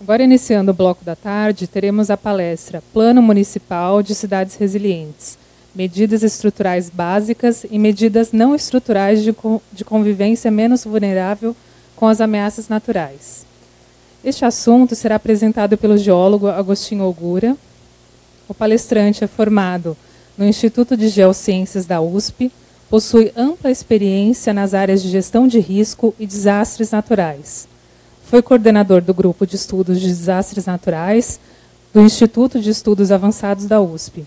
Agora, iniciando o bloco da tarde, teremos a palestra Plano Municipal de Cidades Resilientes, medidas estruturais básicas e medidas não estruturais de convivência menos vulnerável com as ameaças naturais. Este assunto será apresentado pelo geólogo Agostinho Ogura. O palestrante é formado no Instituto de Geociências da USP, possui ampla experiência nas áreas de gestão de risco e desastres naturais. Foi coordenador do Grupo de Estudos de Desastres Naturais do Instituto de Estudos Avançados da USP.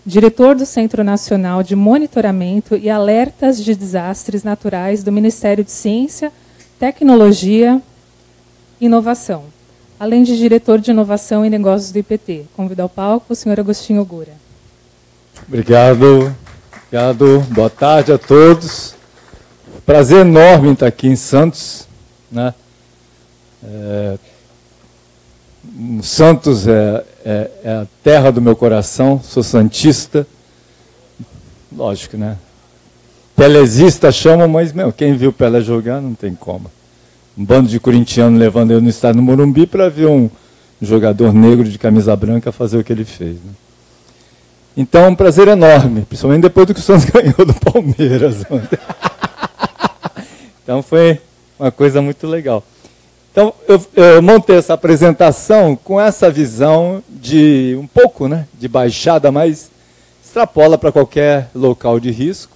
Diretor do Centro Nacional de Monitoramento e Alertas de Desastres Naturais do Ministério de Ciência, Tecnologia e Inovação, além de diretor de Inovação e Negócios do IPT. Convido ao palco o senhor Agostinho Ogura. Obrigado. Boa tarde a todos. Prazer enorme estar aqui em Santos, né? Santos é a terra do meu coração, sou santista, lógico, né? Pelezista chama, mas meu, quem viu Pelé jogar não tem como. Um bando de corintianos levando eu no estádio do Morumbi para ver um jogador negro de camisa branca fazer o que ele fez, né? Então, um prazer enorme, principalmente depois do que o Santos ganhou do Palmeiras. Então, foi uma coisa muito legal. Então, eu montei essa apresentação com essa visão de um pouco, né, de baixada, mas extrapola para qualquer local de risco,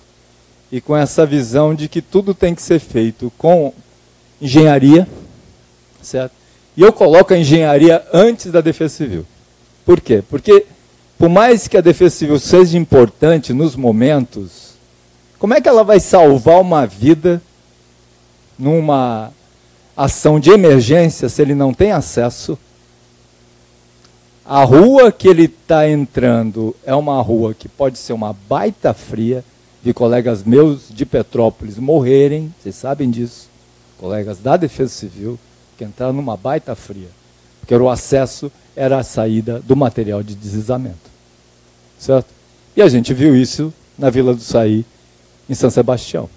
e com essa visão de que tudo tem que ser feito com engenharia, certo? E eu coloco a engenharia antes da defesa civil. Por quê? Porque, por mais que a defesa civil seja importante nos momentos, como é que ela vai salvar uma vida numa ação de emergência se ele não tem acesso? A rua que ele está entrando é uma rua que pode ser uma baita fria, de colegas meus de Petrópolis morrerem, vocês sabem disso, colegas da Defesa Civil, que entraram numa baita fria, porque o acesso era a saída do material de deslizamento, certo? E a gente viu isso na Vila do Saí, em São Sebastião,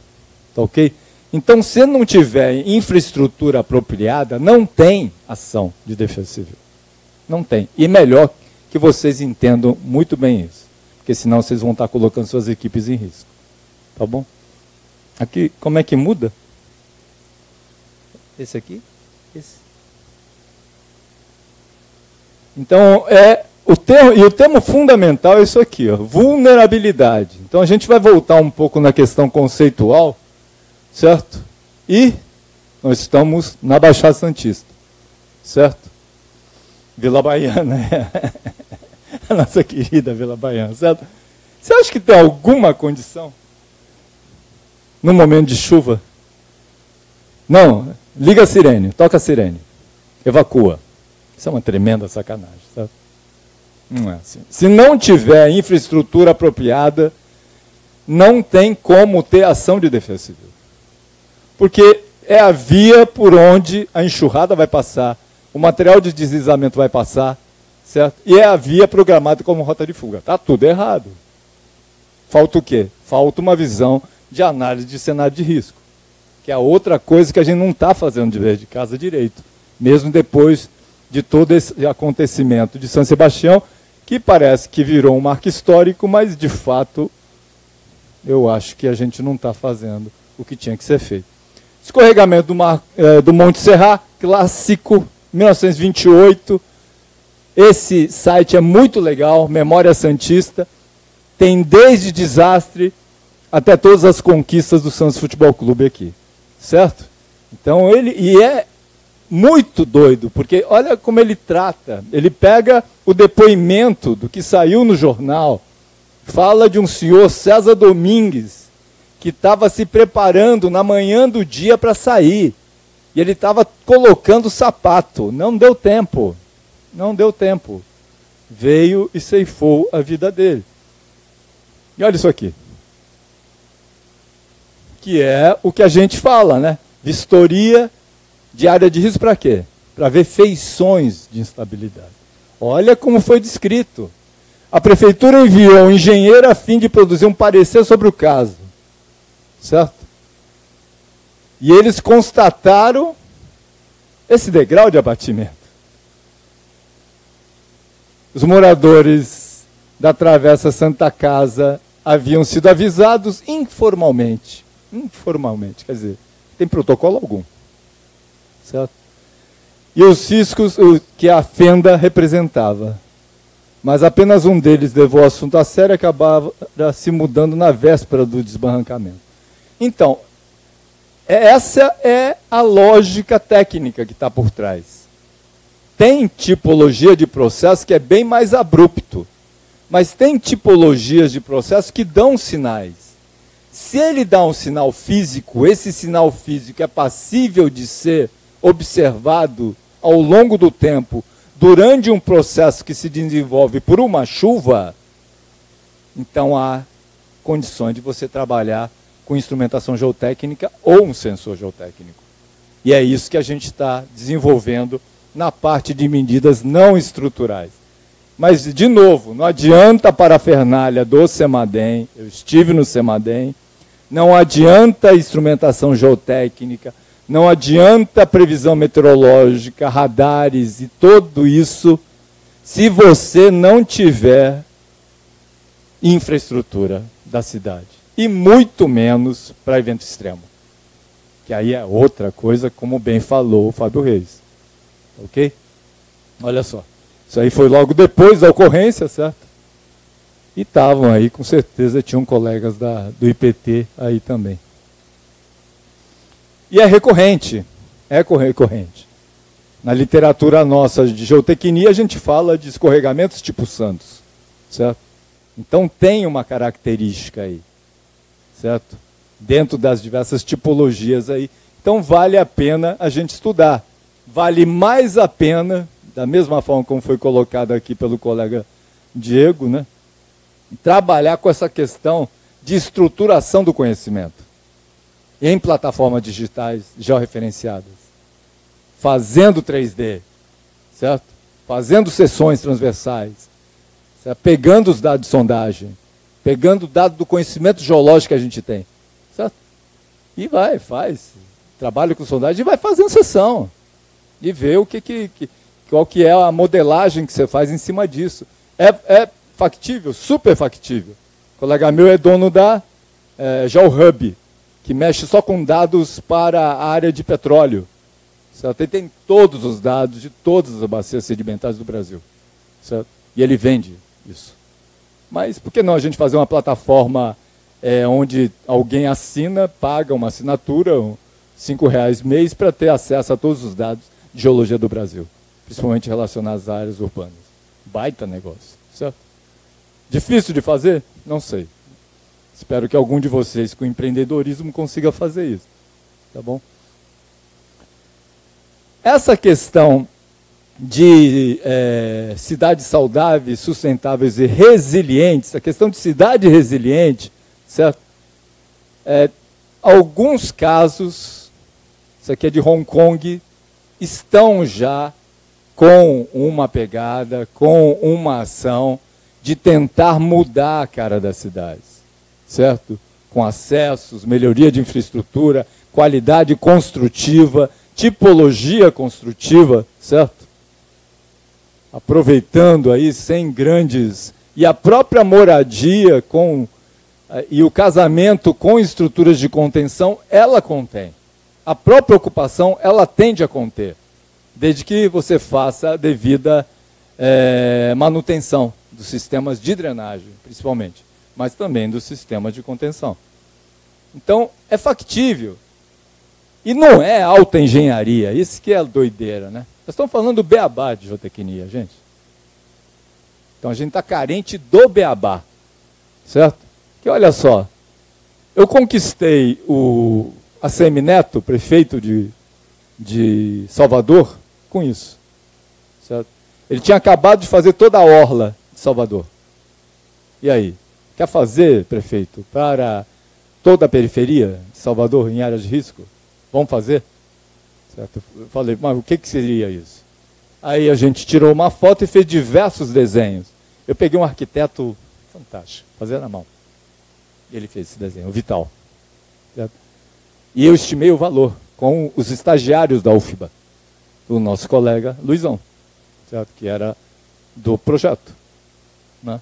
tá ok? Então, se não tiver infraestrutura apropriada, não tem ação de defesa civil. Não tem. E melhor que vocês entendam muito bem isso, porque senão vocês vão estar colocando suas equipes em risco. Tá bom? Aqui, como é que muda? Esse aqui? Esse. Então, o termo fundamental é isso aqui, ó, vulnerabilidade. Então, a gente vai voltar um pouco na questão conceitual, certo? E nós estamos na Baixada Santista, certo? Vila Baiana, a nossa querida Vila Baiana, certo? Você acha que tem alguma condição no momento de chuva? Não, liga a sirene, toca a sirene, evacua. Isso é uma tremenda sacanagem, certo? Não é assim. Se não tiver infraestrutura apropriada, não tem como ter ação de defesa civil. Porque é a via por onde a enxurrada vai passar, o material de deslizamento vai passar, certo? E é a via programada como rota de fuga. Está tudo errado. Falta o quê? Falta uma visão de análise de cenário de risco, que é outra coisa que a gente não está fazendo de dever de casa direito, mesmo depois de todo esse acontecimento de São Sebastião, que parece que virou um marco histórico, mas, de fato, eu acho que a gente não está fazendo o que tinha que ser feito. Escorregamento do Monte Serra, clássico, 1928. Esse site é muito legal, Memória Santista. Tem desde desastre até todas as conquistas do Santos Futebol Clube aqui, certo? Então, e é muito doido, porque olha como ele trata. Ele pega o depoimento do que saiu no jornal, fala de um senhor, César Domingues, que estava se preparando na manhã do dia para sair. E ele estava colocando o sapato. Não deu tempo. Não deu tempo. Veio e ceifou a vida dele. E olha isso aqui. Que é o que a gente fala, né? Vistoria de área de risco para quê? Para ver feições de instabilidade. Olha como foi descrito. A prefeitura enviou um engenheiro a fim de produzir um parecer sobre o caso. Certo? E eles constataram esse degrau de abatimento. os moradores da Travessa Santa Casa haviam sido avisados informalmente. Informalmente, quer dizer, tem protocolo algum. Certo? E os riscos que a fenda representava. Mas apenas um deles levou o assunto a sério e acabava se mudando na véspera do desbarrancamento. Então, essa é a lógica técnica que está por trás. Tem tipologia de processo que é bem mais abrupto, mas tem tipologias de processo que dão sinais. Se ele dá um sinal físico, esse sinal físico é passível de ser observado ao longo do tempo, durante um processo que se desenvolve por uma chuva, então há condições de você trabalhar com instrumentação geotécnica ou um sensor geotécnico. E é isso que a gente está desenvolvendo na parte de medidas não estruturais. Mas, de novo, não adianta a parafernália do CEMADEM, eu estive no CEMADEM, não adianta a instrumentação geotécnica, não adianta a previsão meteorológica, radares e tudo isso, se você não tiver infraestrutura da cidade. E muito menos para evento extremo. Que aí é outra coisa, como bem falou o Fábio Reis. Ok? Olha só. Isso aí foi logo depois da ocorrência, certo? E estavam aí, com certeza, tinham colegas do IPT aí também. E é recorrente. Na literatura nossa de geotecnia, a gente fala de escorregamentos tipo Santos, certo? Então tem uma característica aí, certo? Dentro das diversas tipologias aí. Então vale a pena a gente estudar. Vale mais a pena, da mesma forma como foi colocado aqui pelo colega Diego, né? Trabalhar com essa questão de estruturação do conhecimento em plataformas digitais georreferenciadas, fazendo 3D, certo? Fazendo sessões transversais, certo? Pegando os dados de sondagem, pegando o dado do conhecimento geológico que a gente tem, certo? E faz trabalho com sondagem e vai fazendo sessão, e vê qual que é a modelagem que você faz em cima disso. É factível, super factível. O colega meu é dono da GeoHub, que mexe só com dados para a área de petróleo. Certo? Ele tem todos os dados de todas as bacias sedimentares do Brasil. Certo? E ele vende isso. Mas por que não a gente fazer uma plataforma onde alguém assina, paga uma assinatura, R$5 mês, para ter acesso a todos os dados de geologia do Brasil, principalmente relacionados às áreas urbanas. Baita negócio. Certo? Difícil de fazer? Não sei. Espero que algum de vocês com empreendedorismo consiga fazer isso. Tá bom? Essa questão de cidades saudáveis, sustentáveis e resilientes, a questão de cidade resiliente, certo? Alguns casos, isso aqui é de Hong Kong, estão já com uma pegada, com uma ação de tentar mudar a cara das cidades. Certo? Com acessos, melhoria de infraestrutura, qualidade construtiva, tipologia construtiva, certo? Aproveitando aí sem grandes... E a própria moradia e o casamento com estruturas de contenção, ela contém. A própria ocupação, ela tende a conter, desde que você faça a devida manutenção dos sistemas de drenagem, principalmente, mas também do sistema de contenção. Então, é factível. E não é alta engenharia, isso que é doideira, né? Nós estamos falando do beabá de geotecnia, gente. Então, a gente está carente do beabá, certo? Que olha só, eu conquistei o ACM Neto, prefeito de Salvador, com isso, certo? Ele tinha acabado de fazer toda a orla de Salvador. E aí? Quer fazer, prefeito, para toda a periferia de Salvador em áreas de risco? Vamos fazer? Certo? Eu falei, mas o que seria isso? Aí a gente tirou uma foto e fez diversos desenhos. Eu peguei um arquiteto fantástico, fazendo na mão. Ele fez esse desenho, o Vital. Certo? E eu estimei o valor com os estagiários da UFBA, do nosso colega Luizão, certo? Que era do projeto, né?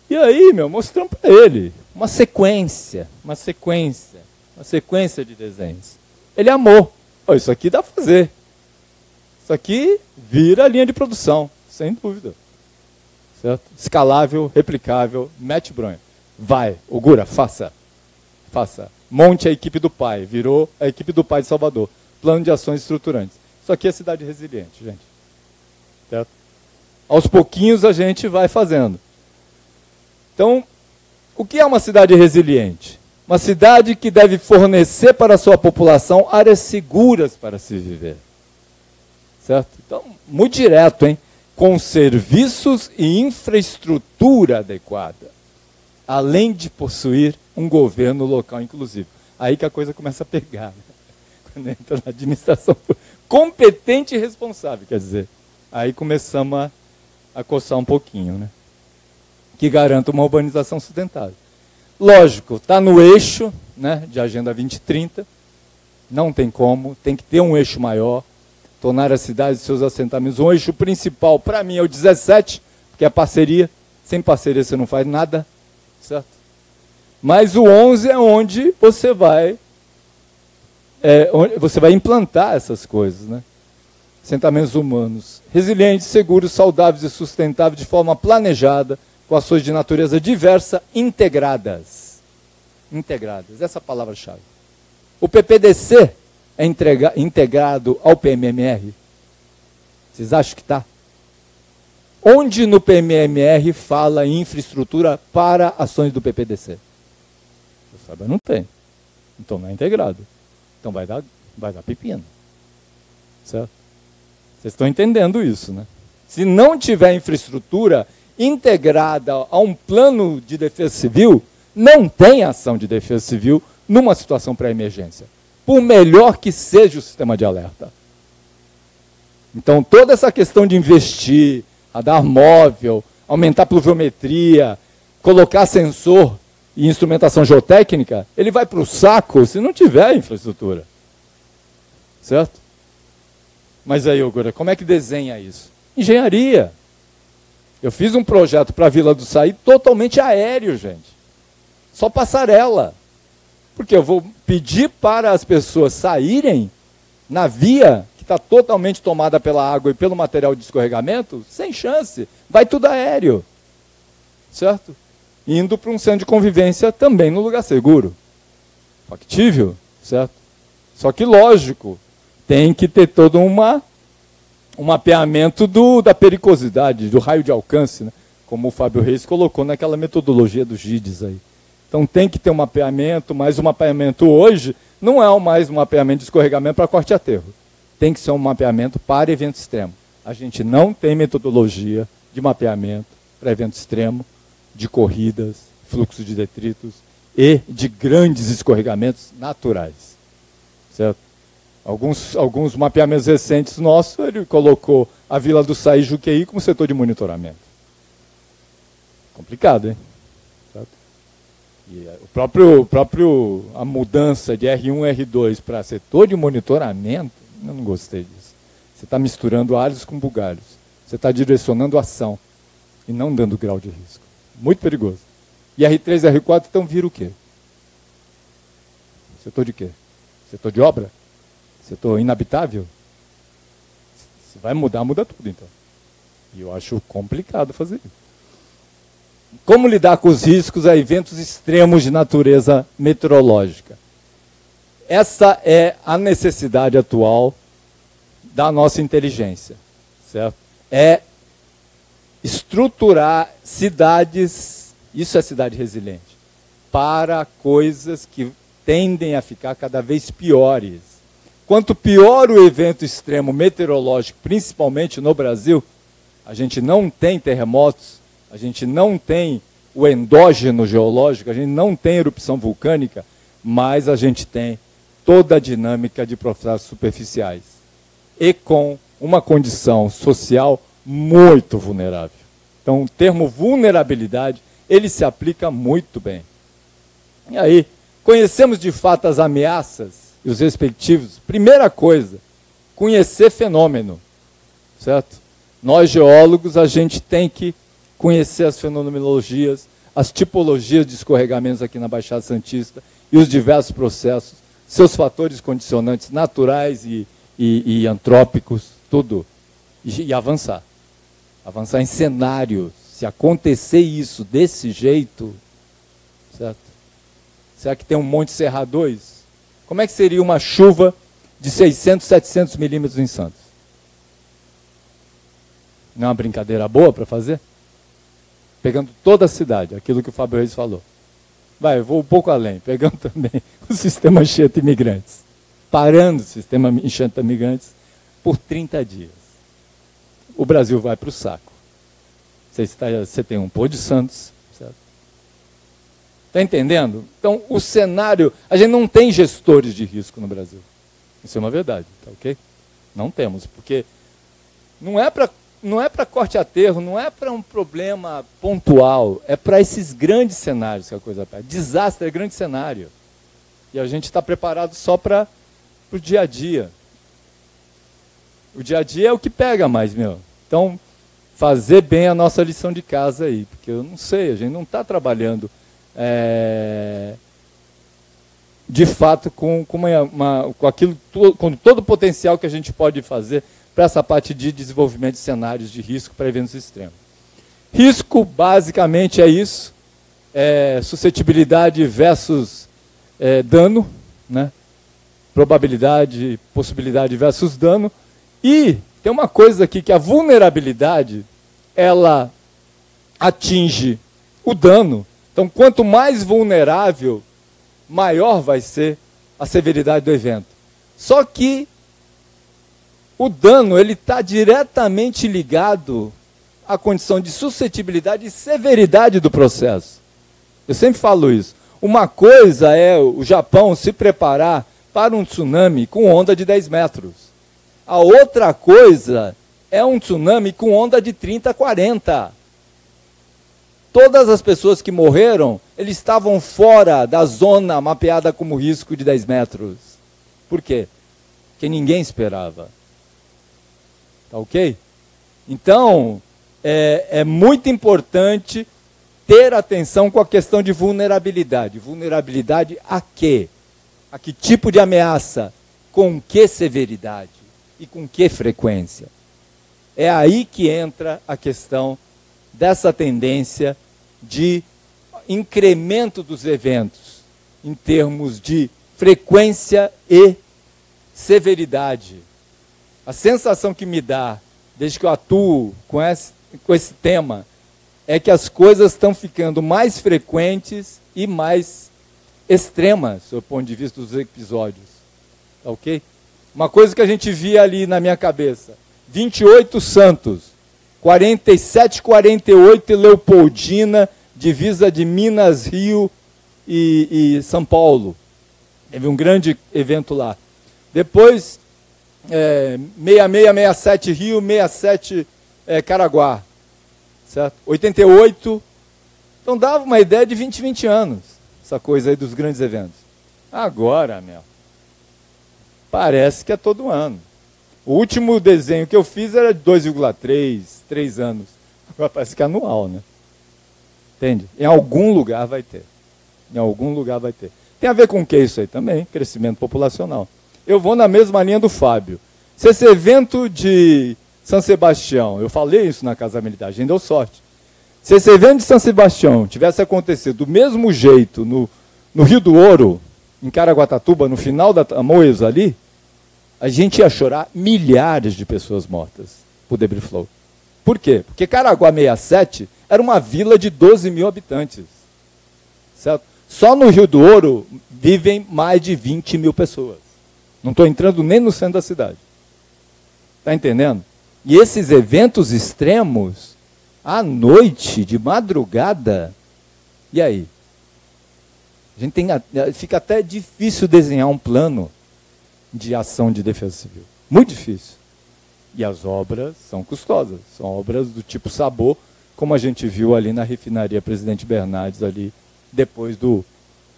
E aí, mostramos para ele uma sequência de desenhos. Ele amou. Oh, isso aqui dá para fazer. Isso aqui vira linha de produção, sem dúvida. Certo? Escalável, replicável, mete bronha. Vai, Ogura, faça. Monte a equipe do pai. Virou a equipe do pai de Salvador. Plano de ações estruturantes. Isso aqui é cidade resiliente, gente. Certo? Aos pouquinhos a gente vai fazendo. Então, o que é uma cidade resiliente? Uma cidade que deve fornecer para a sua população áreas seguras para se viver. Certo? Então, muito direto, hein? Com serviços e infraestrutura adequada, além de possuir um governo local inclusivo. Aí que a coisa começa a pegar, né? Quando entra na administração competente e responsável, quer dizer, aí começamos a coçar um pouquinho, né? Que garanta uma urbanização sustentável. Lógico, está no eixo, né, de Agenda 2030, não tem como, tem que ter um eixo maior, tornar as cidades e seus assentamentos. Um eixo principal, para mim, é o 17, que é a parceria. Sem parceria você não faz nada, certo? Mas o 11 é onde você vai implantar essas coisas, né? Assentamentos humanos resilientes, seguros, saudáveis e sustentáveis de forma planejada, com ações de natureza diversa, integradas. Integradas, essa é a palavra-chave. O PPDC é integrado ao PMMR? Vocês acham que está? Onde no PMMR fala em infraestrutura para ações do PPDC? Eu sabe, não tem. Então não é integrado. Então vai dar pepino. Certo? Vocês estão entendendo isso, né? Se não tiver infraestrutura integrada a um plano de defesa civil, não tem ação de defesa civil numa situação pré-emergência, por melhor que seja o sistema de alerta. Então, toda essa questão de investir, radar móvel, aumentar a pluviometria, colocar sensor e instrumentação geotécnica, ele vai para o saco se não tiver infraestrutura. Certo? Mas aí, Ogura, como é que desenha isso? Engenharia. Eu fiz um projeto para a Vila do Saí totalmente aéreo, gente. Só passarela. Porque eu vou pedir para as pessoas saírem na via que está totalmente tomada pela água e pelo material de escorregamento, sem chance. Vai tudo aéreo. Certo? Indo para um centro de convivência também no lugar seguro. Factível, certo? Só que, lógico, tem que ter todo um mapeamento da periculosidade, do raio de alcance, né? Como o Fábio Reis colocou naquela metodologia dos GIDs aí. Então tem que ter um mapeamento, mas o mapeamento hoje não é mais um mapeamento de escorregamento para corte e aterro. Tem que ser um mapeamento para evento extremo. A gente não tem metodologia de mapeamento para evento extremo, de corridas, fluxo de detritos e de grandes escorregamentos naturais. Certo? Alguns mapeamentos recentes nossos, ele colocou a Vila do Saí Juqueí como setor de monitoramento. Complicado, hein? Certo? E a mudança de R1 e R2 para setor de monitoramento, eu não gostei disso. Você está misturando alhos com bugalhos. Você está direcionando a ação e não dando grau de risco. Muito perigoso. E R3 e R4 então vira o quê? Setor de quê? Setor de obra? Setor inabitável? Se vai mudar, muda tudo, então. E eu acho complicado fazer isso. Como lidar com os riscos a eventos extremos de natureza meteorológica? Essa é a necessidade atual da nossa inteligência, certo? É estruturar cidades, isso é cidade resiliente, para coisas que tendem a ficar cada vez piores. Quanto pior o evento extremo meteorológico, principalmente no Brasil, a gente não tem terremotos, a gente não tem o endógeno geológico, a gente não tem erupção vulcânica, mas a gente tem toda a dinâmica de processos superficiais. E com uma condição social muito vulnerável. Então, o termo vulnerabilidade, ele se aplica muito bem. E aí, conhecemos de fato as ameaças e os respectivos. Primeira coisa, conhecer fenômeno, certo? Nós, geólogos, a gente tem que conhecer as fenomenologias, as tipologias de escorregamentos aqui na Baixada Santista e os diversos processos, seus fatores condicionantes naturais e antrópicos, tudo. E avançar. Avançar em cenários. Se acontecer isso desse jeito, certo? Será que tem um Monte Serra 2? Como é que seria uma chuva de 600, 700 milímetros em Santos? Não é uma brincadeira boa para fazer? Pegando toda a cidade, aquilo que o Fábio Reis falou. Eu vou um pouco além, pegando também o sistema enchente imigrantes. Parando o sistema enchente imigrantes por 30 dias. O Brasil vai para o saco. Você tem um Pôr de Santos, certo? Está entendendo? Então, o cenário... A gente não tem gestores de risco no Brasil. Isso é uma verdade, tá ok? Não temos, porque não é para corte a aterro, não é para um problema pontual, é para esses grandes cenários que a coisa pega. Desastre é grande cenário. E a gente está preparado só para o dia a dia. O dia a dia é o que pega mais, meu. Então, fazer bem a nossa lição de casa aí, porque eu não sei, a gente não está trabalhando de fato com aquilo, com todo o potencial que a gente pode fazer para essa parte de desenvolvimento de cenários de risco para eventos extremos. Risco, basicamente, é isso, suscetibilidade versus dano, né? Probabilidade, possibilidade versus dano, e tem uma coisa aqui, que a vulnerabilidade, ela atinge o dano. Então, quanto mais vulnerável, maior vai ser a severidade do evento. Só que o dano ele está diretamente ligado à condição de suscetibilidade e severidade do processo. Eu sempre falo isso. Uma coisa é o Japão se preparar para um tsunami com onda de 10 metros. A outra coisa é um tsunami com onda de 30, 40. Todas as pessoas que morreram, eles estavam fora da zona mapeada como risco de 10 metros. Por quê? Porque ninguém esperava. Tá ok? Então, é muito importante ter atenção com a questão de vulnerabilidade. Vulnerabilidade a quê? A que tipo de ameaça? Com que severidade? E com que frequência? É aí que entra a questão dessa tendência de incremento dos eventos em termos de frequência e severidade. A sensação que me dá, desde que eu atuo com esse tema, é que as coisas estão ficando mais frequentes e mais extremas, do ponto de vista dos episódios. Tá ok? Uma coisa que a gente via ali na minha cabeça, 28 Santos, 47, 48 Leopoldina, divisa de Minas, Rio e São Paulo. Teve um grande evento lá. Depois, 66, 67 Rio, 67 Caraguá. Certo? 88. Então dava uma ideia de 20 anos, essa coisa aí dos grandes eventos. Agora, parece que é todo ano. O último desenho que eu fiz era de 2,3, 3 anos. Agora parece que é anual, né? Entende? Em algum lugar vai ter. Em algum lugar vai ter. Tem a ver com o que isso aí também? Crescimento populacional. Eu vou na mesma linha do Fábio. Se esse evento de São Sebastião, eu falei isso na Casa Militar, a gente deu sorte. Se esse evento de São Sebastião tivesse acontecido do mesmo jeito no Rio do Ouro, em Caraguatatuba, no final da Tamoios ali, a gente ia chorar milhares de pessoas mortas por debris flow. Por quê? Porque Caraguá 67 era uma vila de 12 mil habitantes. Certo? Só no Rio do Ouro vivem mais de 20 mil pessoas. Não estou entrando nem no centro da cidade. Está entendendo? E esses eventos extremos, à noite, de madrugada, e aí? A gente fica até difícil desenhar um plano de ação de defesa civil. Muito difícil. E as obras são custosas. São obras do tipo Sabor, como a gente viu ali na refinaria Presidente Bernardes, ali, depois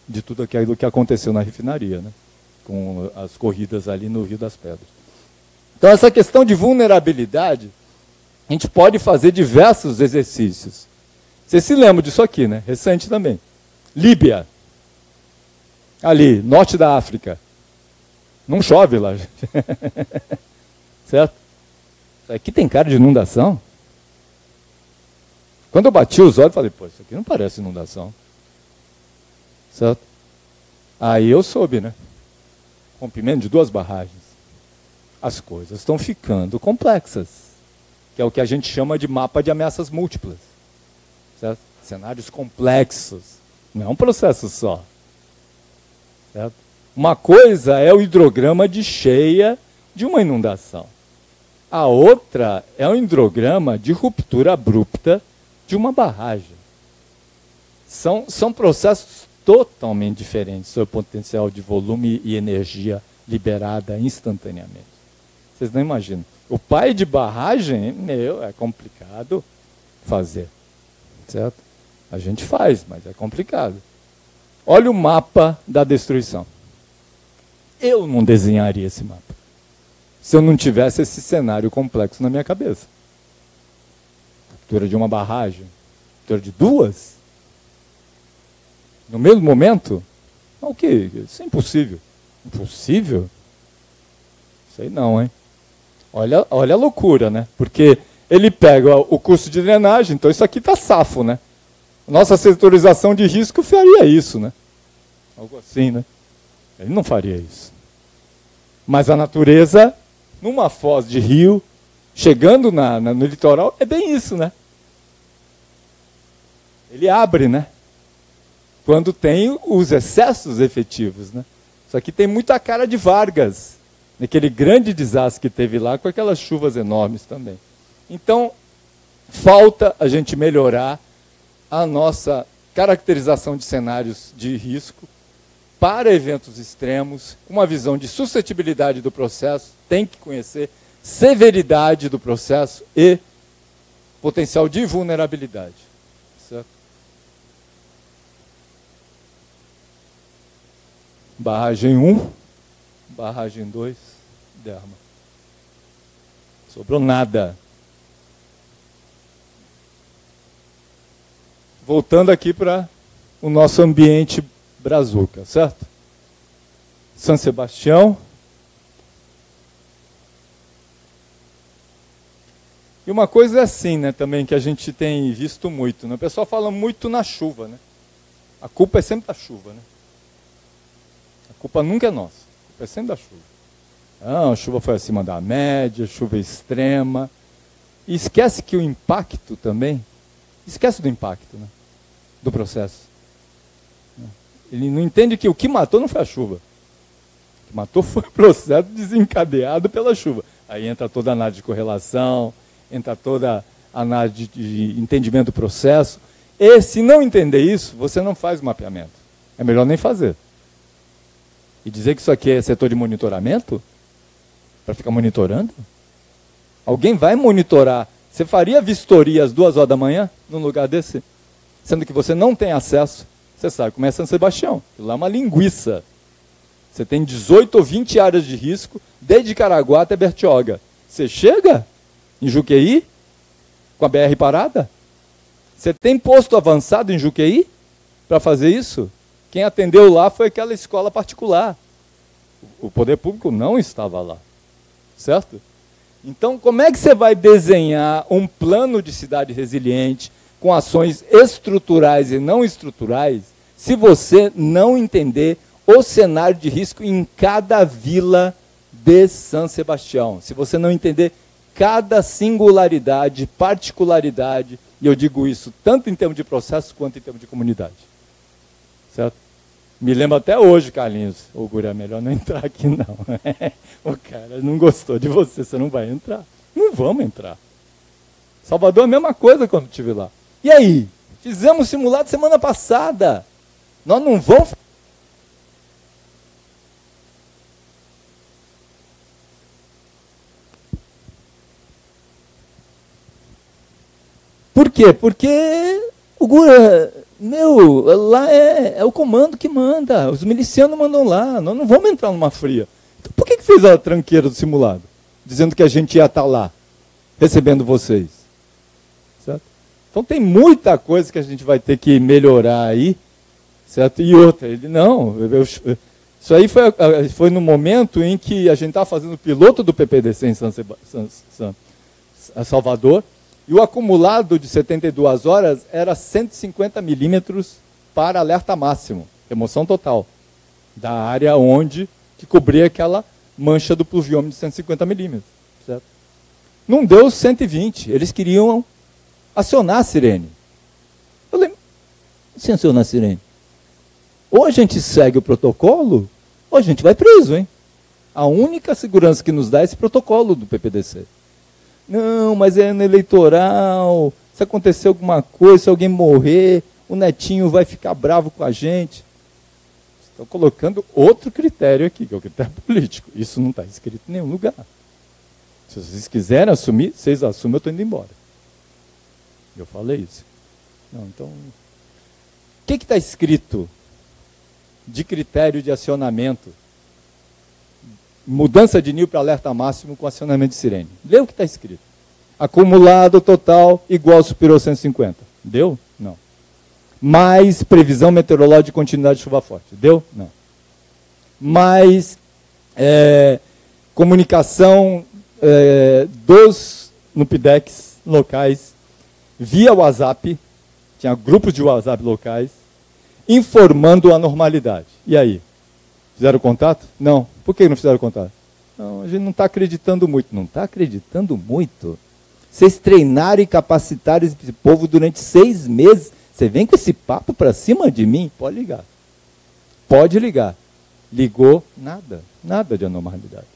de tudo aquilo que aconteceu na refinaria, né? Com as corridas ali no Rio das Pedras. Então, essa questão de vulnerabilidade, a gente pode fazer diversos exercícios. Vocês se lembram disso aqui, né? Recente também. Líbia. Ali, norte da África. Não chove lá, gente. Certo? Isso aqui tem cara de inundação. Quando eu bati os olhos, falei, pô, isso aqui não parece inundação. Certo? Aí eu soube, né? Rompimento de 2 barragens. As coisas estão ficando complexas. Que é o que a gente chama de mapa de ameaças múltiplas. Certo? Cenários complexos. Não é um processo só. Certo? Uma coisa é o hidrograma de cheia de uma inundação. A outra é um hidrograma de ruptura abrupta de uma barragem. São processos totalmente diferentes sobre o potencial de volume e energia liberada instantaneamente. Vocês não imaginam. O pai de barragem, é complicado fazer. Certo? A gente faz, mas é complicado. Olha o mapa da destruição. Eu não desenharia esse mapa se eu não tivesse esse cenário complexo na minha cabeça. Ruptura de uma barragem, ruptura de 2, no mesmo momento? O quê? Isso é impossível. Impossível? Sei não, hein? Olha a loucura, né? Porque ele pega o curso de drenagem, então isso aqui está safo, né? Nossa setorização de risco faria isso, né? Algo assim, né? Ele não faria isso. Mas a natureza, numa foz de rio, chegando no litoral, é bem isso, né? Ele abre, né? Quando tem os excessos efetivos, né? Isso aqui tem muita cara de Vargas, naquele grande desastre que teve lá, com aquelas chuvas enormes também. Então, falta a gente melhorar a nossa caracterização de cenários de risco para eventos extremos, uma visão de suscetibilidade do processo, tem que conhecer severidade do processo e potencial de vulnerabilidade. Certo? Barragem 1, barragem 2, derma. Sobrou nada. Voltando aqui para o nosso ambiente brazuca, certo? São Sebastião. E uma coisa é assim, né, também, que a gente tem visto muito, né? O pessoal fala muito na chuva, né? A culpa é sempre da chuva, né? A culpa nunca é nossa, a culpa é sempre da chuva. Ah, a chuva foi acima da média, chuva extrema. E esquece que o impacto também, esquece do impacto, né? Do processo. Ele não entende que o que matou não foi a chuva. O que matou foi o processo desencadeado pela chuva. Aí entra toda a análise de correlação, entra toda a análise de entendimento do processo. E se não entender isso, você não faz mapeamento. É melhor nem fazer. E dizer que isso aqui é setor de monitoramento? Para ficar monitorando? Alguém vai monitorar? Você faria vistoria às 2 horas da manhã num lugar desse? Sendo que você não tem acesso. Você sabe como é São Sebastião. Lá é uma linguiça. Você tem 18 ou 20 áreas de risco, desde Caraguá até Bertioga. Você chega em Juqueí, com a BR parada? Você tem posto avançado em Juqueí para fazer isso? Quem atendeu lá foi aquela escola particular. O poder público não estava lá. Certo? Então, como é que você vai desenhar um plano de cidade resiliente com ações estruturais e não estruturais, se você não entender o cenário de risco em cada vila de São Sebastião? Se você não entender cada singularidade, particularidade, e eu digo isso tanto em termos de processo quanto em termos de comunidade. Certo? Me lembro até hoje, Carlinhos, ô Guri, é melhor não entrar aqui não. O cara não gostou de você, você não vai entrar. Não vamos entrar. Salvador é a mesma coisa quando estive lá. E aí? Fizemos simulado semana passada. Nós não vamos... Por quê? Porque o Gura, lá é o comando que manda. Os milicianos mandam lá. Nós não vamos entrar numa fria. Então por que fez a tranqueira do simulado? Dizendo que a gente ia estar lá, recebendo vocês. certo? Então tem muita coisa que a gente vai ter que melhorar aí, certo? E outra, ele não, isso aí foi no momento em que a gente estava fazendo o piloto do PPDC em Salvador, e o acumulado de 72 horas era 150 milímetros para alerta máximo, remoção total, da área onde que cobria aquela mancha do pluviômetro de 150 milímetros. Certo? Não deu 120, eles queriam acionar a sirene. Eu lembro, sem acionar a sirene. Ou a gente segue o protocolo, ou a gente vai preso, hein? A única segurança que nos dá é esse protocolo do PPDC. Não, mas é no eleitoral, se acontecer alguma coisa, se alguém morrer, o netinho vai ficar bravo com a gente. Estou colocando outro critério aqui, que é o critério político. Isso não está escrito em nenhum lugar. Se vocês quiserem assumir, vocês assumem, eu estou indo embora. Eu falei isso. Não, então, o que está escrito de critério de acionamento? Mudança de nível para alerta máximo com acionamento de sirene. Lê o que está escrito. Acumulado total igual ou superior a 150. Deu? Não. Mais previsão meteorológica de continuidade de chuva forte. Deu? Não. Mais comunicação dos NUPDECs locais via WhatsApp, tinha grupos de WhatsApp locais, informando a normalidade. E aí? Fizeram contato? Não. Por que não fizeram contato? Não, a gente não está acreditando muito. Não está acreditando muito? Vocês treinaram e capacitaram esse povo durante 6 meses. Você vem com esse papo para cima de mim? Pode ligar. Pode ligar. Ligou, nada. Nada de anormalidade.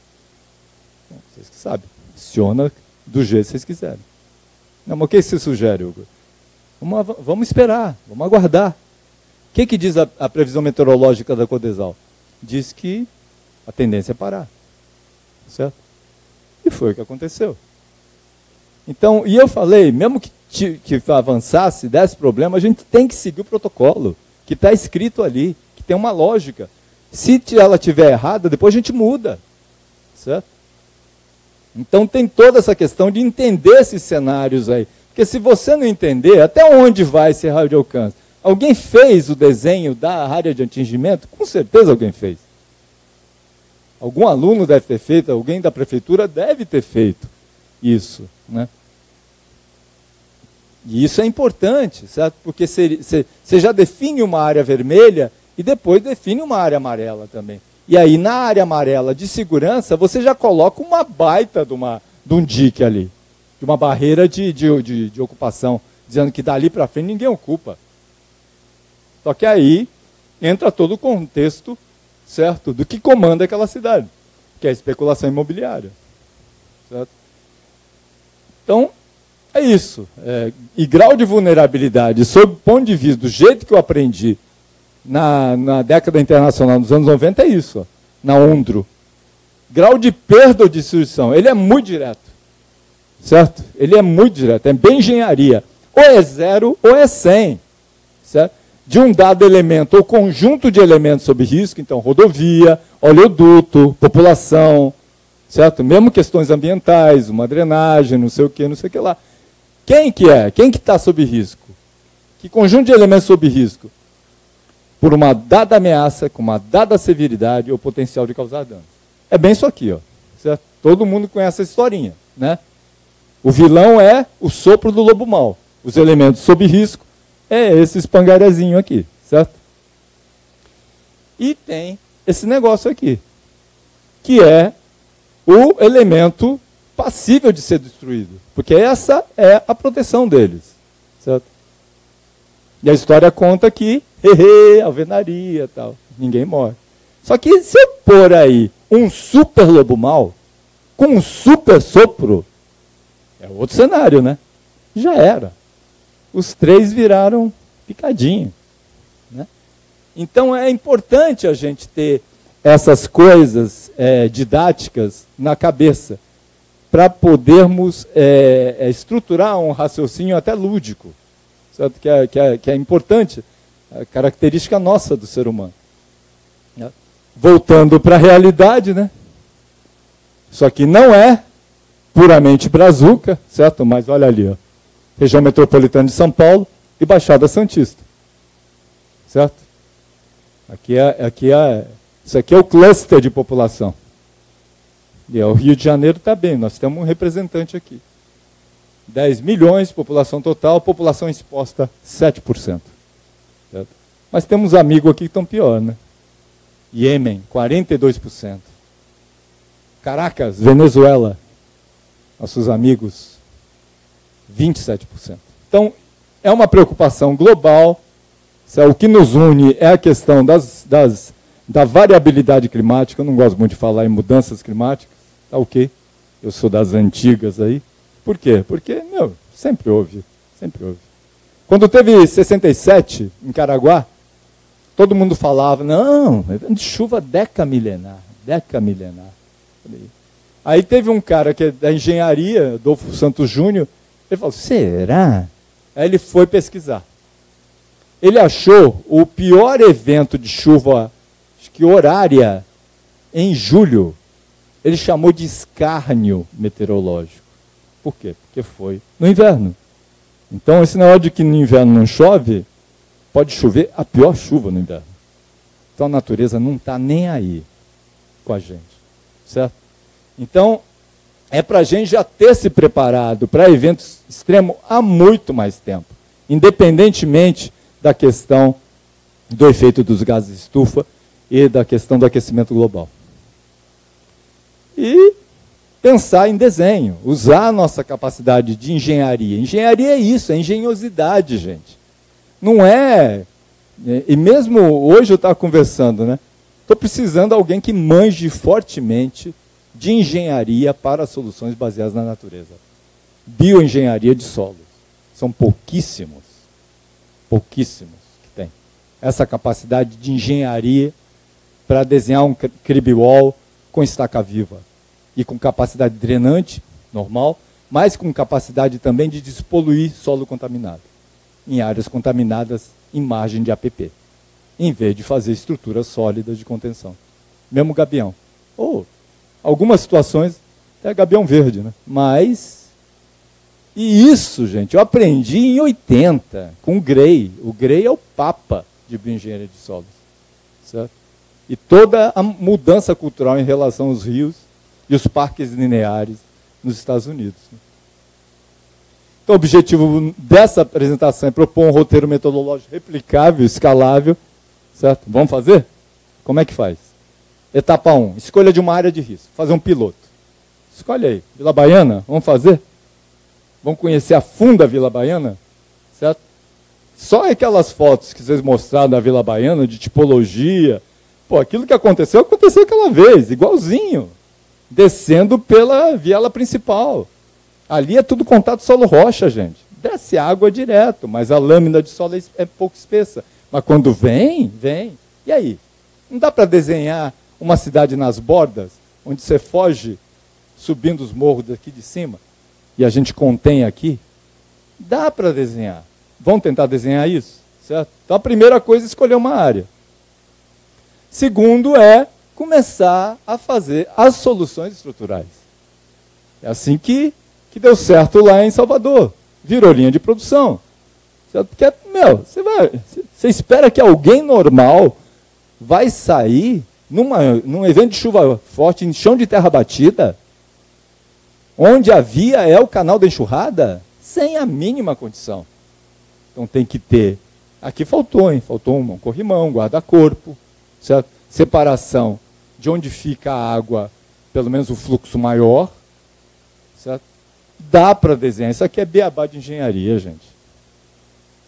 Bom, vocês que sabem. Funciona do jeito que vocês quiserem. Não, mas o que você sugere, Hugo? Vamos esperar, vamos aguardar. O que diz a previsão meteorológica da Codesal? Diz que a tendência é parar. Certo? E foi o que aconteceu. Então, e eu falei, mesmo que avançasse, desse problema, a gente tem que seguir o protocolo, que está escrito ali, que tem uma lógica. Se ela estiver errada, depois a gente muda. Certo? Então tem toda essa questão de entender esses cenários aí. Porque se você não entender, até onde vai esse raio de alcance? Alguém fez o desenho da área de atingimento? Com certeza alguém fez. Algum aluno deve ter feito, alguém da prefeitura deve ter feito isso. Né? E isso é importante, certo? Porque você já define uma área vermelha e depois define uma área amarela também. E aí, na área amarela de segurança, você já coloca uma baita de um dique ali, de uma barreira de ocupação, dizendo que dali para frente ninguém ocupa. Só que aí entra todo o contexto, certo, do que comanda aquela cidade, que é a especulação imobiliária. Certo? Então, é isso. E grau de vulnerabilidade, sob o ponto de vista do jeito que eu aprendi na década internacional, nos anos 90, é isso, ó, na UNDRO. Grau de perda ou destruição, ele é muito direto. Certo? Ele é muito direto, é bem engenharia. Ou é 0 ou é 100. Certo? De um dado elemento ou conjunto de elementos sob risco, então rodovia, oleoduto, população, certo? Mesmo questões ambientais, uma drenagem, não sei o que lá. Quem que é? Quem que está sob risco? Que conjunto de elementos sob risco? Por uma dada ameaça, com uma dada severidade ou potencial de causar dano. É bem isso aqui, ó. Certo? Todo mundo conhece essa historinha, né? O vilão é o sopro do lobo mau. Os elementos sob risco é esse espangarezinho aqui, certo? E tem esse negócio aqui, que é o elemento passível de ser destruído, porque essa é a proteção deles, certo? E a história conta que, alvenaria e tal, ninguém morre. Só que se eu pôr aí um super lobo mau, com um super sopro, é outro cenário, né? Já era. Os 3 viraram picadinho. Né? Então é importante a gente ter essas coisas didáticas na cabeça para podermos estruturar um raciocínio até lúdico, certo? Que é importante, a característica nossa do ser humano. Né? Voltando para a realidade, né? Isso aqui não é puramente brazuca, certo? Mas olha ali, ó. região metropolitana de São Paulo e Baixada Santista. Certo? Isso aqui é o cluster de população. E o Rio de Janeiro está bem, nós temos um representante aqui. 10 milhões de população total, população exposta 7%. Certo? Mas temos amigos aqui que estão pior, né? Iêmen, 42%. Caracas, Venezuela, nossos amigos, 27%. Então, é uma preocupação global. O que nos une é a questão da variabilidade climática. Eu não gosto muito de falar em mudanças climáticas. Tá ok? Eu sou das antigas aí. Por quê? Porque, sempre houve. Sempre houve. Quando teve 67, em Caraguá, todo mundo falava, não, de chuva decamilenar. Aí teve um cara que é da engenharia, Adolfo Santos Júnior, ele falou, será? Aí ele foi pesquisar. Ele achou o pior evento de chuva, acho que horária, em julho. Ele chamou de escárnio meteorológico. Por quê? Porque foi no inverno. Então, esse negócio de que no inverno não chove, pode chover a pior chuva no inverno. Então, a natureza não está nem aí com a gente. Certo? Então, é para a gente já ter se preparado para eventos extremos há muito mais tempo. Independentemente da questão do efeito dos gases de estufa e da questão do aquecimento global. E pensar em desenho, usar a nossa capacidade de engenharia. Engenharia é isso, é engenhosidade, gente. Não é... E mesmo hoje eu estava conversando, né? Estou precisando de alguém que manje fortemente de engenharia para soluções baseadas na natureza. Bioengenharia de solos. São pouquíssimos que têm essa capacidade de engenharia para desenhar um crib wall com estaca viva e com capacidade drenante, normal, mas com capacidade também de despoluir solo contaminado, em áreas contaminadas em margem de APP, em vez de fazer estruturas sólidas de contenção. Mesmo gabião. Ou, algumas situações, é gabião verde, né? Mas, e isso, gente, eu aprendi em 80, com o Gray. O Gray é o papa de bioengenharia de solos. Certo? E toda a mudança cultural em relação aos rios e os parques lineares nos Estados Unidos. Então, o objetivo dessa apresentação é propor um roteiro metodológico replicável, escalável. Certo? Vamos fazer? Como é que faz? Etapa 1, escolha de uma área de risco. Fazer um piloto. Escolhe aí. Vila Baiana, vamos fazer? Vamos conhecer a fundo a Vila Baiana? Certo? Só aquelas fotos que vocês mostraram da Vila Baiana, de tipologia. Pô, aquilo que aconteceu aquela vez, igualzinho. Descendo pela viela principal. Ali é tudo contato solo-rocha, gente. Desce água direto, mas a lâmina de solo é pouco espessa. Mas quando vem. E aí? Não dá para desenhar uma cidade nas bordas, onde você foge subindo os morros daqui de cima, e a gente contém aqui? Dá para desenhar. Vamos tentar desenhar isso? Certo? Então a primeira coisa é escolher uma área. Segundo é começar a fazer as soluções estruturais. É assim que deu certo lá em Salvador. Virou linha de produção. Certo? Porque, você espera que alguém normal vai sair num evento de chuva forte, em chão de terra batida, onde a via é o canal da enxurrada, sem a mínima condição. Então tem que ter... Aqui faltou um corrimão, guarda-corpo, certo? Separação de onde fica a água, pelo menos o fluxo maior, certo? Dá para desenhar. Isso aqui é beabá de engenharia, gente.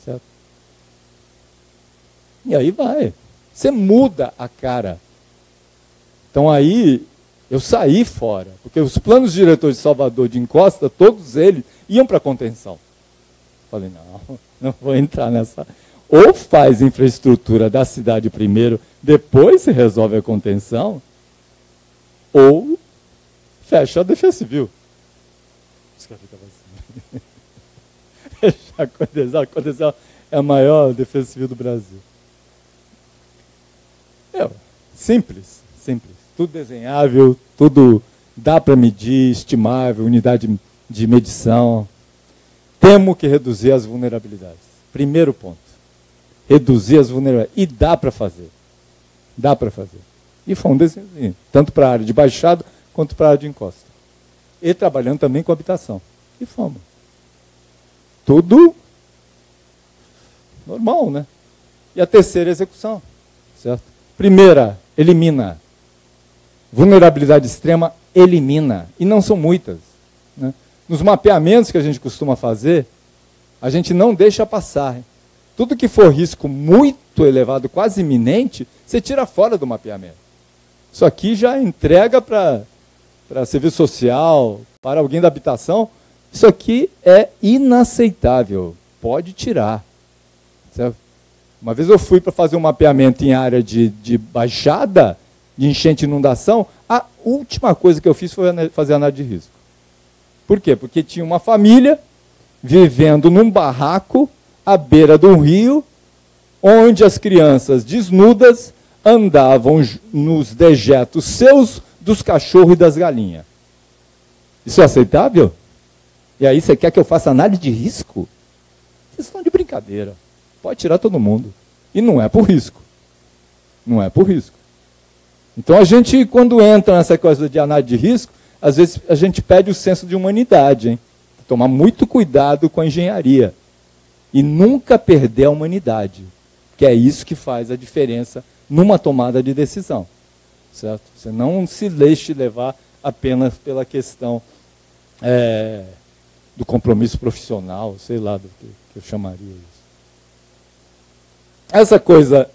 Certo? E aí vai. Você muda a cara. Então aí eu saí fora, porque os planos diretores de Salvador de encosta, todos eles iam para contenção. Falei, não vou entrar nessa. Ou faz infraestrutura da cidade primeiro, depois se resolve a contenção, ou fecha a Defesa Civil. Isso que fica assim. Fechar a contenção é a maior Defesa Civil do Brasil. Simples. Tudo desenhável, tudo dá para medir, estimável, unidade de medição. temos que reduzir as vulnerabilidades. Primeiro ponto. Reduzir as vulnerabilidades. E dá para fazer. Dá para fazer. E foi um desenho, tanto para a área de baixada quanto para a área de encosta. E trabalhando também com habitação. E fomos. Tudo normal, né? E a terceira, execução. Certo? Primeira, elimina. Vulnerabilidade extrema, elimina. E não são muitas. Né? Nos mapeamentos que a gente costuma fazer, a gente não deixa passar. Hein? Tudo que for risco muito elevado, quase iminente, você tira fora do mapeamento. Isso aqui já entrega para serviço social, para alguém da habitação. Isso aqui é inaceitável. Pode tirar. Certo? Uma vez eu fui para fazer um mapeamento em área de baixada, de enchente e inundação, a última coisa que eu fiz foi fazer análise de risco. Por quê? Porque tinha uma família vivendo num barraco à beira de um rio, onde as crianças desnudas andavam nos dejetos seus, dos cachorros e das galinhas. Isso é aceitável? E aí você quer que eu faça análise de risco? Vocês estão de brincadeira. Pode tirar todo mundo. E não é por risco. Não é por risco. Então a gente, quando entra nessa coisa de análise de risco, às vezes a gente perde o senso de humanidade. Hein? Tomar muito cuidado com a engenharia. E nunca perder a humanidade. Que é isso que faz a diferença numa tomada de decisão. Certo? Você não se deixe levar apenas pela questão do compromisso profissional, sei lá do que eu chamaria isso. Essa coisa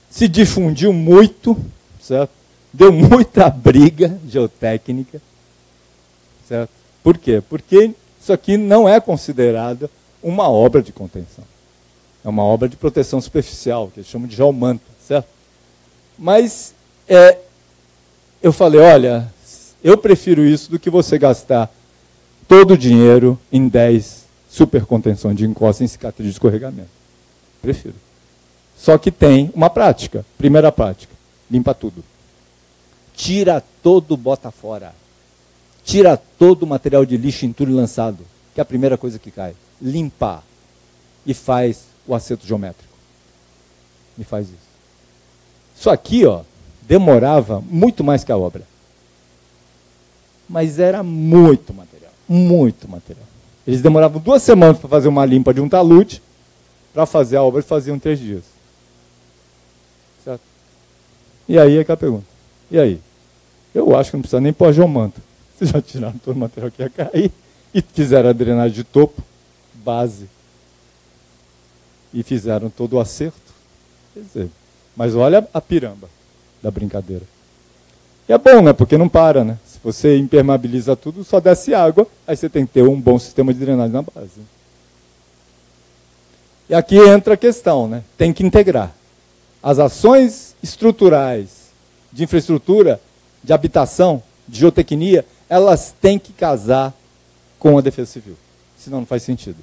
se difundiu muito, certo? Deu muita briga geotécnica, certo? Por quê? Porque isso aqui não é considerado uma obra de contenção. É uma obra de proteção superficial, que eles chamam de geomanta, certo? Mas eu falei, olha, eu prefiro isso do que você gastar todo o dinheiro em 10 supercontenções de encosta em cicatriz de escorregamento. Prefiro. Só que tem uma prática. Primeira prática, limpa tudo. Tira todo, bota fora. Tira todo o material de lixo, entulho e lançado, que é a primeira coisa que cai. Limpa. E faz o acerto geométrico. E faz isso. Isso aqui, ó, demorava muito mais que a obra. Mas era muito material. Muito material. Eles demoravam 2 semanas para fazer uma limpa de um talude, para fazer a obra eles faziam 3 dias. Certo? E aí é aquela pergunta. E aí? Eu acho que não precisa nem pôr a geomanta. Vocês já tiraram todo o material que ia cair e fizeram a drenagem de topo, base. E fizeram todo o acerto. Quer dizer, mas olha a piramba da brincadeira. E é bom, né? Porque não para, né? Se você impermeabiliza tudo, só desce água, aí você tem que ter um bom sistema de drenagem na base. E aqui entra a questão, né? Tem que integrar. As ações estruturais de infraestrutura, de habitação, de geotecnia, elas têm que casar com a defesa civil. Senão não faz sentido.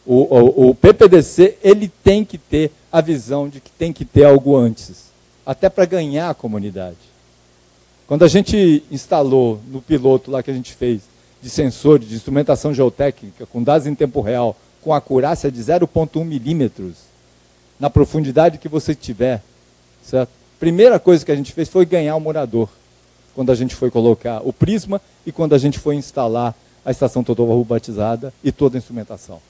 O PPDC, ele tem que ter a visão de que tem que ter algo antes. Até para ganhar a comunidade. Quando a gente instalou no piloto lá que a gente fez, de sensores, de instrumentação geotécnica, com dados em tempo real, com acurácia de 0,1 milímetros, na profundidade que você tiver, certo? Primeira coisa que a gente fez foi ganhar o morador, quando a gente foi colocar o prisma e quando a gente foi instalar a estação total robotizada e toda a instrumentação.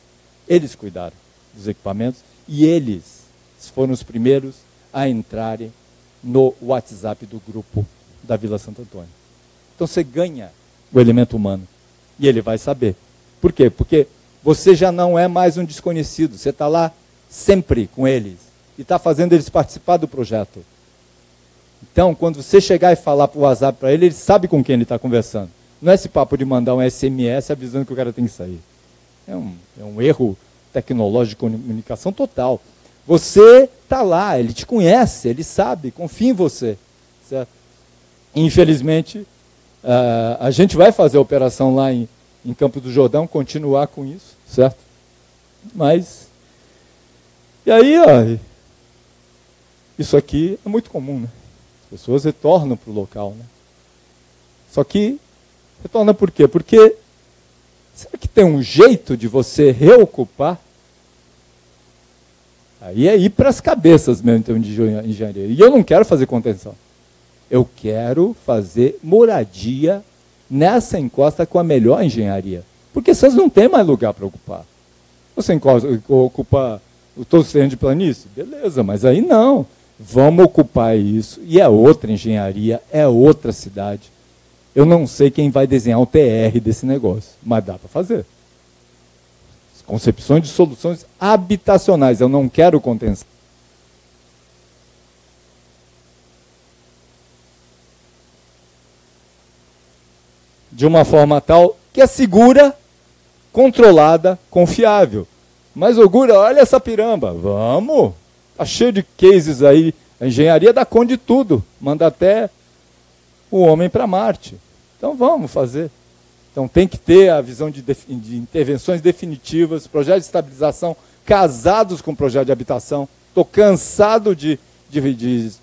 Eles cuidaram dos equipamentos e eles foram os primeiros a entrarem no WhatsApp do grupo da Vila Santo Antônio. Então você ganha o elemento humano e ele vai saber. Por quê? Porque você já não é mais um desconhecido, você está lá sempre com eles e está fazendo eles participar do projeto. Então, quando você chegar e falar por WhatsApp para ele, ele sabe com quem ele está conversando. Não é esse papo de mandar um SMS avisando que o cara tem que sair. É um erro tecnológico de comunicação total. Você está lá, ele te conhece, ele sabe, confia em você. Certo? Infelizmente, a gente vai fazer a operação lá em Campos do Jordão, continuar com isso, certo? Mas, e aí, ó, isso aqui é muito comum, né? As pessoas retornam para o local, né? Só que, retorna por quê? Porque será que tem um jeito de você reocupar? Aí é ir para as cabeças mesmo em termos de engenharia. E eu não quero fazer contenção. Eu quero fazer moradia nessa encosta com a melhor engenharia. Porque vocês não têm mais lugar para ocupar. Você ocupa todos os terrenos de planície? Beleza, mas aí não. Vamos ocupar isso. E é outra engenharia, é outra cidade. Eu não sei quem vai desenhar o TR desse negócio, mas dá para fazer. Concepções de soluções habitacionais. Eu não quero contenção. De uma forma tal que é segura, controlada, confiável. Mas, Ogura, olha essa piramba. Vamos. Está cheio de cases aí. A engenharia dá conta de tudo. Manda até o homem para Marte. Então vamos fazer. Então tem que ter a visão de intervenções definitivas, projetos de estabilização casados com projeto de habitação. Estou cansado de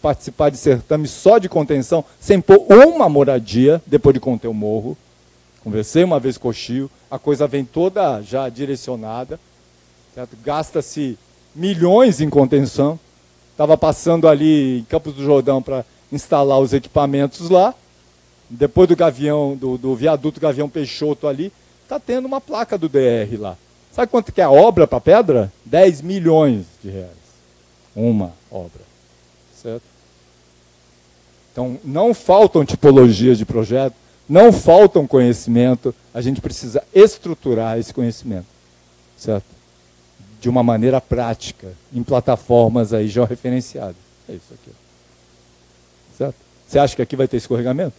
participar de certame só de contenção, sem pôr uma moradia, depois de conter o morro. Conversei uma vez com o Chio, a coisa vem toda já direcionada. Gasta-se milhões em contenção. Estava passando ali em Campos do Jordão para instalar os equipamentos lá. Depois do Gavião, do viaduto Gavião Peixoto ali, está tendo uma placa do DR lá. Sabe quanto que é a obra para pedra? 10 milhões de reais. Uma obra. Certo? Então, não faltam tipologias de projeto, não faltam conhecimento, a gente precisa estruturar esse conhecimento. Certo? De uma maneira prática, em plataformas aí georreferenciadas. É isso aqui. Certo? Você acha que aqui vai ter escorregamento?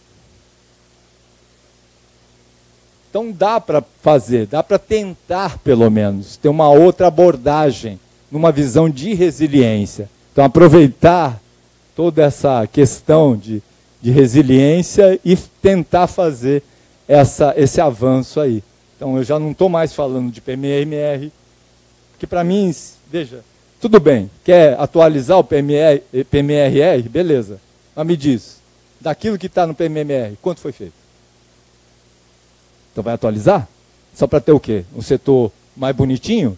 Então dá para fazer, dá para tentar, pelo menos, ter uma outra abordagem, numa visão de resiliência. Então aproveitar toda essa questão de resiliência e tentar fazer esse avanço aí. Então eu já não estou mais falando de PMR, porque para mim, veja, tudo bem, quer atualizar o PMRR? Beleza, mas me diz, daquilo que está no PMMR, quanto foi feito? Então vai atualizar? Só para ter o quê? Um setor mais bonitinho?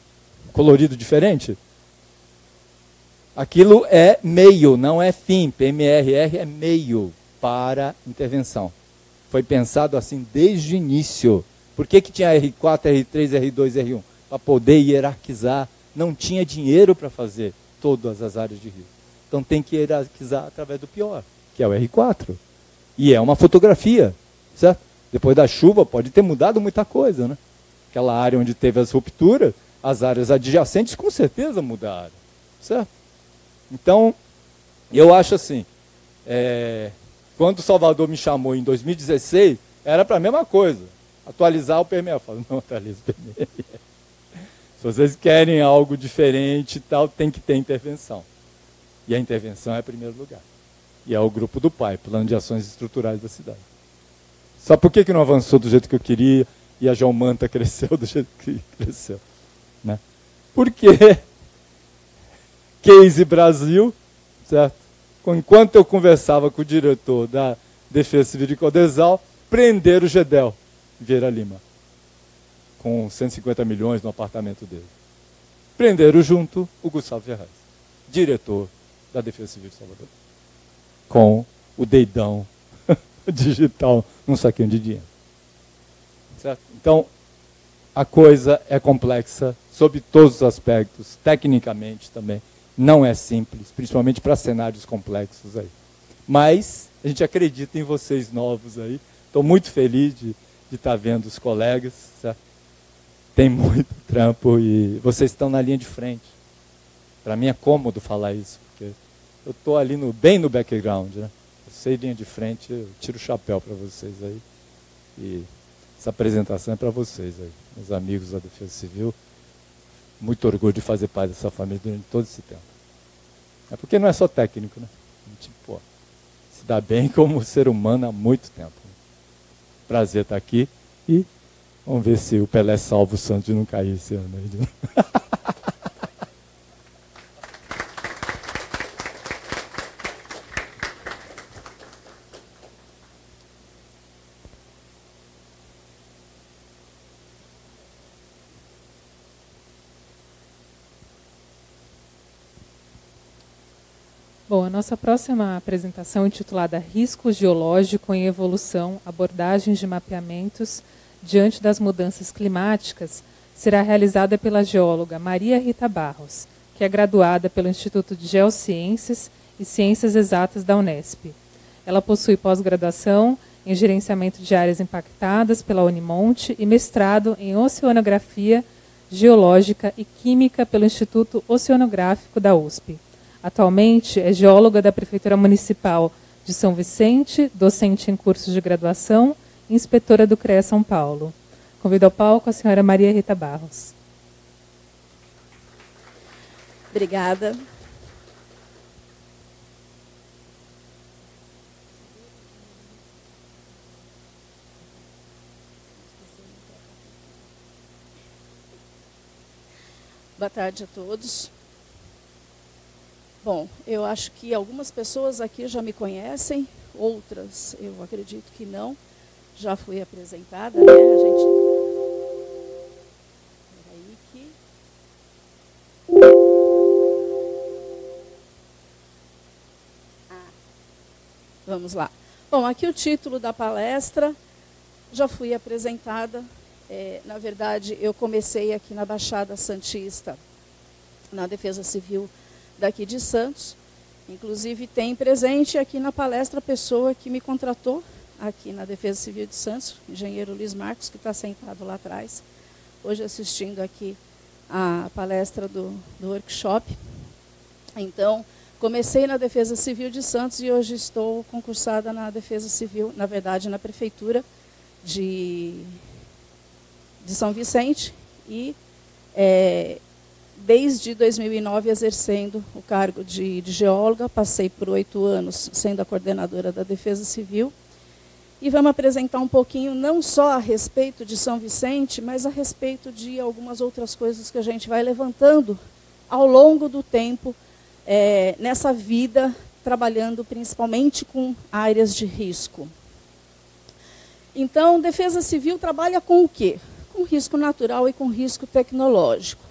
Colorido diferente? Aquilo é meio, não é fim. PMRR é meio para intervenção. Foi pensado assim desde o início. Por que tinha R4, R3, R2, R1? Para poder hierarquizar. Não tinha dinheiro para fazer todas as áreas de risco. Então tem que hierarquizar através do pior, que é o R4. E é uma fotografia, certo? Depois da chuva pode ter mudado muita coisa, né? Aquela área onde teve as rupturas, as áreas adjacentes com certeza mudaram, certo? Então, eu acho assim, quando o Salvador me chamou em 2016, era para a mesma coisa, atualizar o PMR. Eu falo, não atualiza o PMR. Se vocês querem algo diferente e tal, tem que ter intervenção. E a intervenção é em primeiro lugar. E é o grupo do PAI, Plano de Ações Estruturais da Cidade. Sabe por que não avançou do jeito que eu queria e a Geomanta cresceu do jeito que cresceu? Né? Porque Case Brasil, certo? Enquanto eu conversava com o diretor da Defesa Civil de Codesal, prenderam o Gedel Vieira Lima, com 150 milhões no apartamento dele. Prenderam junto o Gustavo Ferraz, diretor da Defesa Civil de Salvador, com o deidão digital num saquinho de dinheiro. Certo? Então, a coisa é complexa sob todos os aspectos, tecnicamente também. Não é simples, principalmente para cenários complexos aí. Mas a gente acredita em vocês novos aí. Estou muito feliz de estar vendo os colegas. Certo? Tem muito trampo e vocês estão na linha de frente. Para mim é cômodo falar isso, porque eu estou ali bem no background, né? Eu sei linha de frente, eu tiro o chapéu para vocês aí. E essa apresentação é para vocês aí, meus amigos da Defesa Civil. Muito orgulho de fazer parte dessa família durante todo esse tempo. É porque não é só técnico, né? A gente, se dá bem como ser humano há muito tempo. Prazer estar aqui e vamos ver se o Pelé salva o Santos de não cair esse ano aí. Bom, a nossa próxima apresentação, intitulada Risco Geológico em Evolução, Abordagens de Mapeamentos diante das Mudanças Climáticas, será realizada pela geóloga Maria Rita Barros, que é graduada pelo Instituto de Geociências e Ciências Exatas da Unesp. Ela possui pós-graduação em Gerenciamento de Áreas Impactadas pela Unimonte e mestrado em Oceanografia Geológica e Química pelo Instituto Oceanográfico da USP. Atualmente é geóloga da Prefeitura Municipal de São Vicente, docente em cursos de graduação e inspetora do CREA São Paulo. Convido ao palco a senhora Maria Rita Barros. Obrigada. Boa tarde a todos. Bom, eu acho que algumas pessoas aqui já me conhecem, outras eu acredito que não. Já fui apresentada, né? A gente... Peraí que... Vamos lá. Bom, aqui o título da palestra, já fui apresentada. Na verdade, eu comecei aqui na Baixada Santista, na Defesa Civil daqui de Santos. Inclusive, tem presente aqui na palestra a pessoa que me contratou aqui na Defesa Civil de Santos, o engenheiro Luiz Marcos, que está sentado lá atrás, hoje assistindo aqui a palestra do workshop. Então, comecei na Defesa Civil de Santos e hoje estou concursada na Defesa Civil, na verdade, na Prefeitura de São Vicente e desde 2009 exercendo o cargo de geóloga, passei por 8 anos sendo a coordenadora da Defesa Civil. E vamos apresentar um pouquinho, não só a respeito de São Vicente, mas a respeito de algumas outras coisas que a gente vai levantando ao longo do tempo, nessa vida, trabalhando principalmente com áreas de risco. Então, Defesa Civil trabalha com o quê? Com risco natural e com risco tecnológico.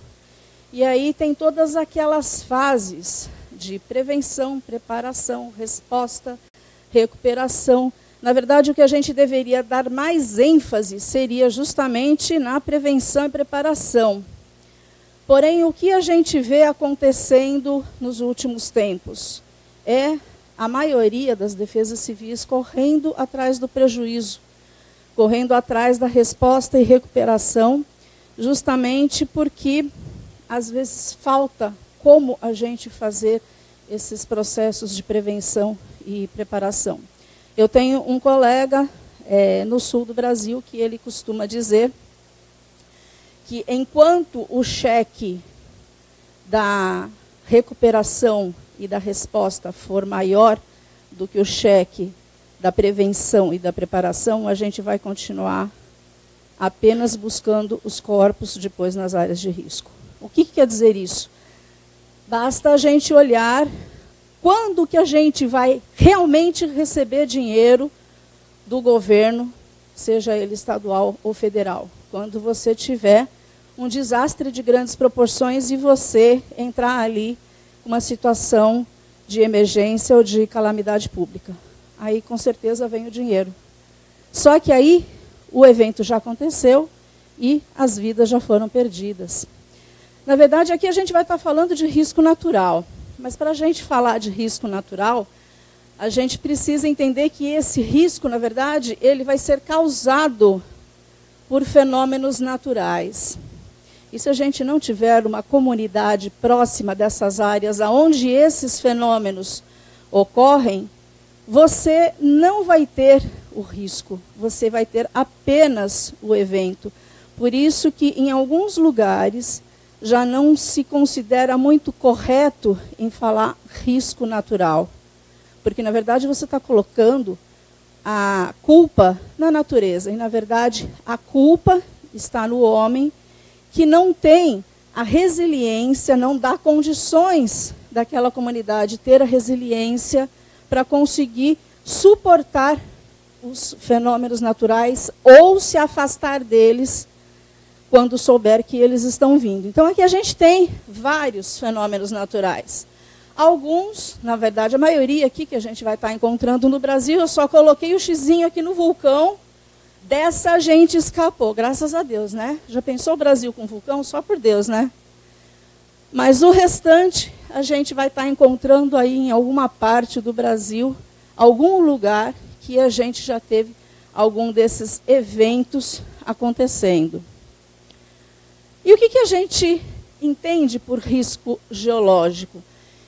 E aí tem todas aquelas fases de prevenção, preparação, resposta, recuperação. Na verdade, o que a gente deveria dar mais ênfase seria justamente na prevenção e preparação. Porém, o que a gente vê acontecendo nos últimos tempos é a maioria das defesas civis correndo atrás do prejuízo, correndo atrás da resposta e recuperação, justamente porque às vezes falta como a gente fazer esses processos de prevenção e preparação. Eu tenho um colega no sul do Brasil que ele costuma dizer que enquanto o cheque da recuperação e da resposta for maior do que o cheque da prevenção e da preparação, a gente vai continuar apenas buscando os corpos depois nas áreas de risco. O que quer dizer isso? Basta a gente olhar quando que a gente vai realmente receber dinheiro do governo, seja ele estadual ou federal. Quando você tiver um desastre de grandes proporções e você entrar ali uma situação de emergência ou de calamidade pública. Aí, com certeza, vem o dinheiro. Só que aí, o evento já aconteceu e as vidas já foram perdidas. Na verdade, aqui a gente vai estar falando de risco natural. Mas para a gente falar de risco natural, a gente precisa entender que esse risco, na verdade, ele vai ser causado por fenômenos naturais. E se a gente não tiver uma comunidade próxima dessas áreas onde esses fenômenos ocorrem, você não vai ter o risco, você vai ter apenas o evento. Por isso que em alguns lugares já não se considera muito correto em falar risco natural. Porque, na verdade, você está colocando a culpa na natureza. E, na verdade, a culpa está no homem que não tem a resiliência, não dá condições daquela comunidade ter a resiliência para conseguir suportar os fenômenos naturais ou se afastar deles quando souber que eles estão vindo. Então, aqui a gente tem vários fenômenos naturais. Alguns, na verdade, a maioria aqui que a gente vai estar encontrando no Brasil, eu só coloquei o xizinho aqui no vulcão, dessa gente escapou, graças a Deus, né? Já pensou o Brasil com vulcão? Só por Deus, né? Mas o restante, a gente vai estar encontrando aí em alguma parte do Brasil, algum lugar que a gente já teve algum desses eventos acontecendo. E o que a gente entende por risco geológico?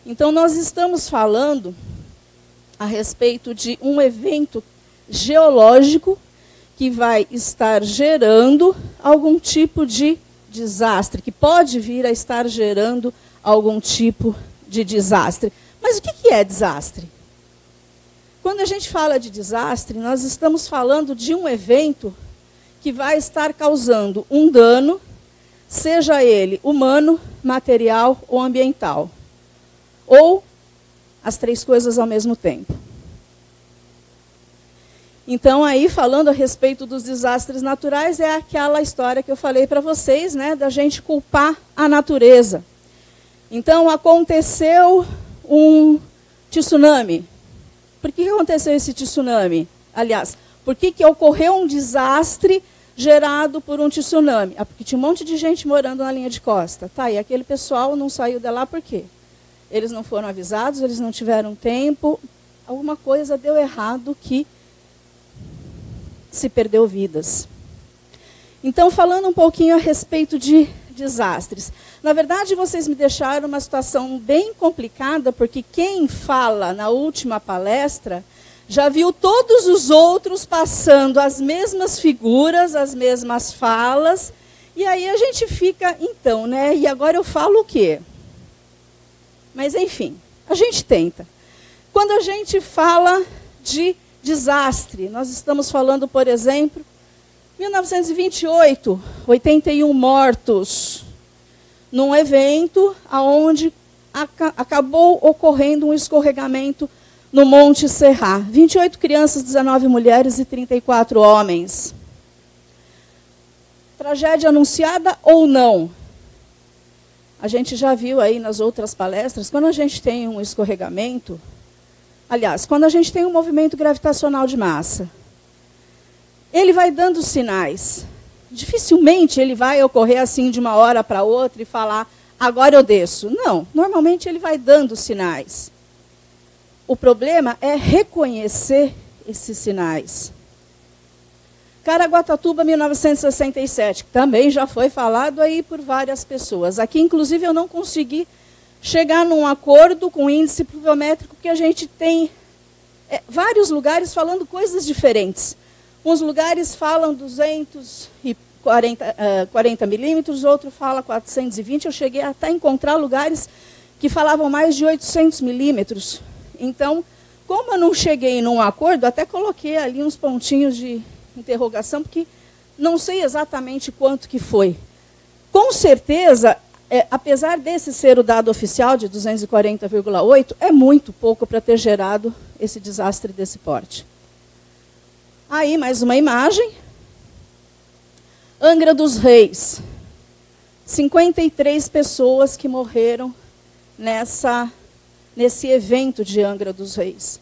Então, nós estamos falando a respeito de um evento geológico que vai estar gerando algum tipo de desastre, que pode vir a estar gerando algum tipo de desastre. Mas o que é desastre? Quando a gente fala de desastre, nós estamos falando de um evento que vai estar causando um dano, seja ele humano, material ou ambiental. Ou as três coisas ao mesmo tempo. Então, aí, falando a respeito dos desastres naturais, é aquela história que eu falei para vocês, né, da gente culpar a natureza. Então, aconteceu um tsunami. Por que aconteceu esse tsunami? Aliás, por que ocorreu um desastre gerado por um tsunami? Ah, porque tinha um monte de gente morando na linha de costa. Tá, e aquele pessoal não saiu de lá por quê? Eles não foram avisados, eles não tiveram tempo, alguma coisa deu errado que se perdeu vidas. Então, falando um pouquinho a respeito de desastres. Na verdade, vocês me deixaram uma situação bem complicada, porque quem fala na última palestra já viu todos os outros passando as mesmas figuras, as mesmas falas, e aí a gente fica, então, né? E agora eu falo o quê? Mas, enfim, a gente tenta. Quando a gente fala de desastre, nós estamos falando, por exemplo, 1928, 81 mortos, num evento onde acabou ocorrendo um escorregamento no Monte Serra. 28 crianças, 19 mulheres e 34 homens. Tragédia anunciada ou não? A gente já viu aí nas outras palestras, quando a gente tem um escorregamento, aliás, quando a gente tem um movimento gravitacional de massa, ele vai dando sinais. Dificilmente ele vai ocorrer assim de uma hora para outra e falar, agora eu desço. Não, normalmente ele vai dando sinais. O problema é reconhecer esses sinais. Caraguatatuba, 1967, que também já foi falado aí por várias pessoas. Aqui, inclusive, eu não consegui chegar num acordo com o índice pluviométrico, porque a gente tem vários lugares falando coisas diferentes. Uns lugares falam 240 milímetros, outro fala 420. Eu cheguei até a encontrar lugares que falavam mais de 800 milímetros. Então, como eu não cheguei num acordo, até coloquei ali uns pontinhos de interrogação, porque não sei exatamente quanto que foi. Com certeza, apesar desse ser o dado oficial de 240,8, é muito pouco para ter gerado esse desastre desse porte. Aí, mais uma imagem. Angra dos Reis. 53 pessoas que morreram nesse evento de Angra dos Reis.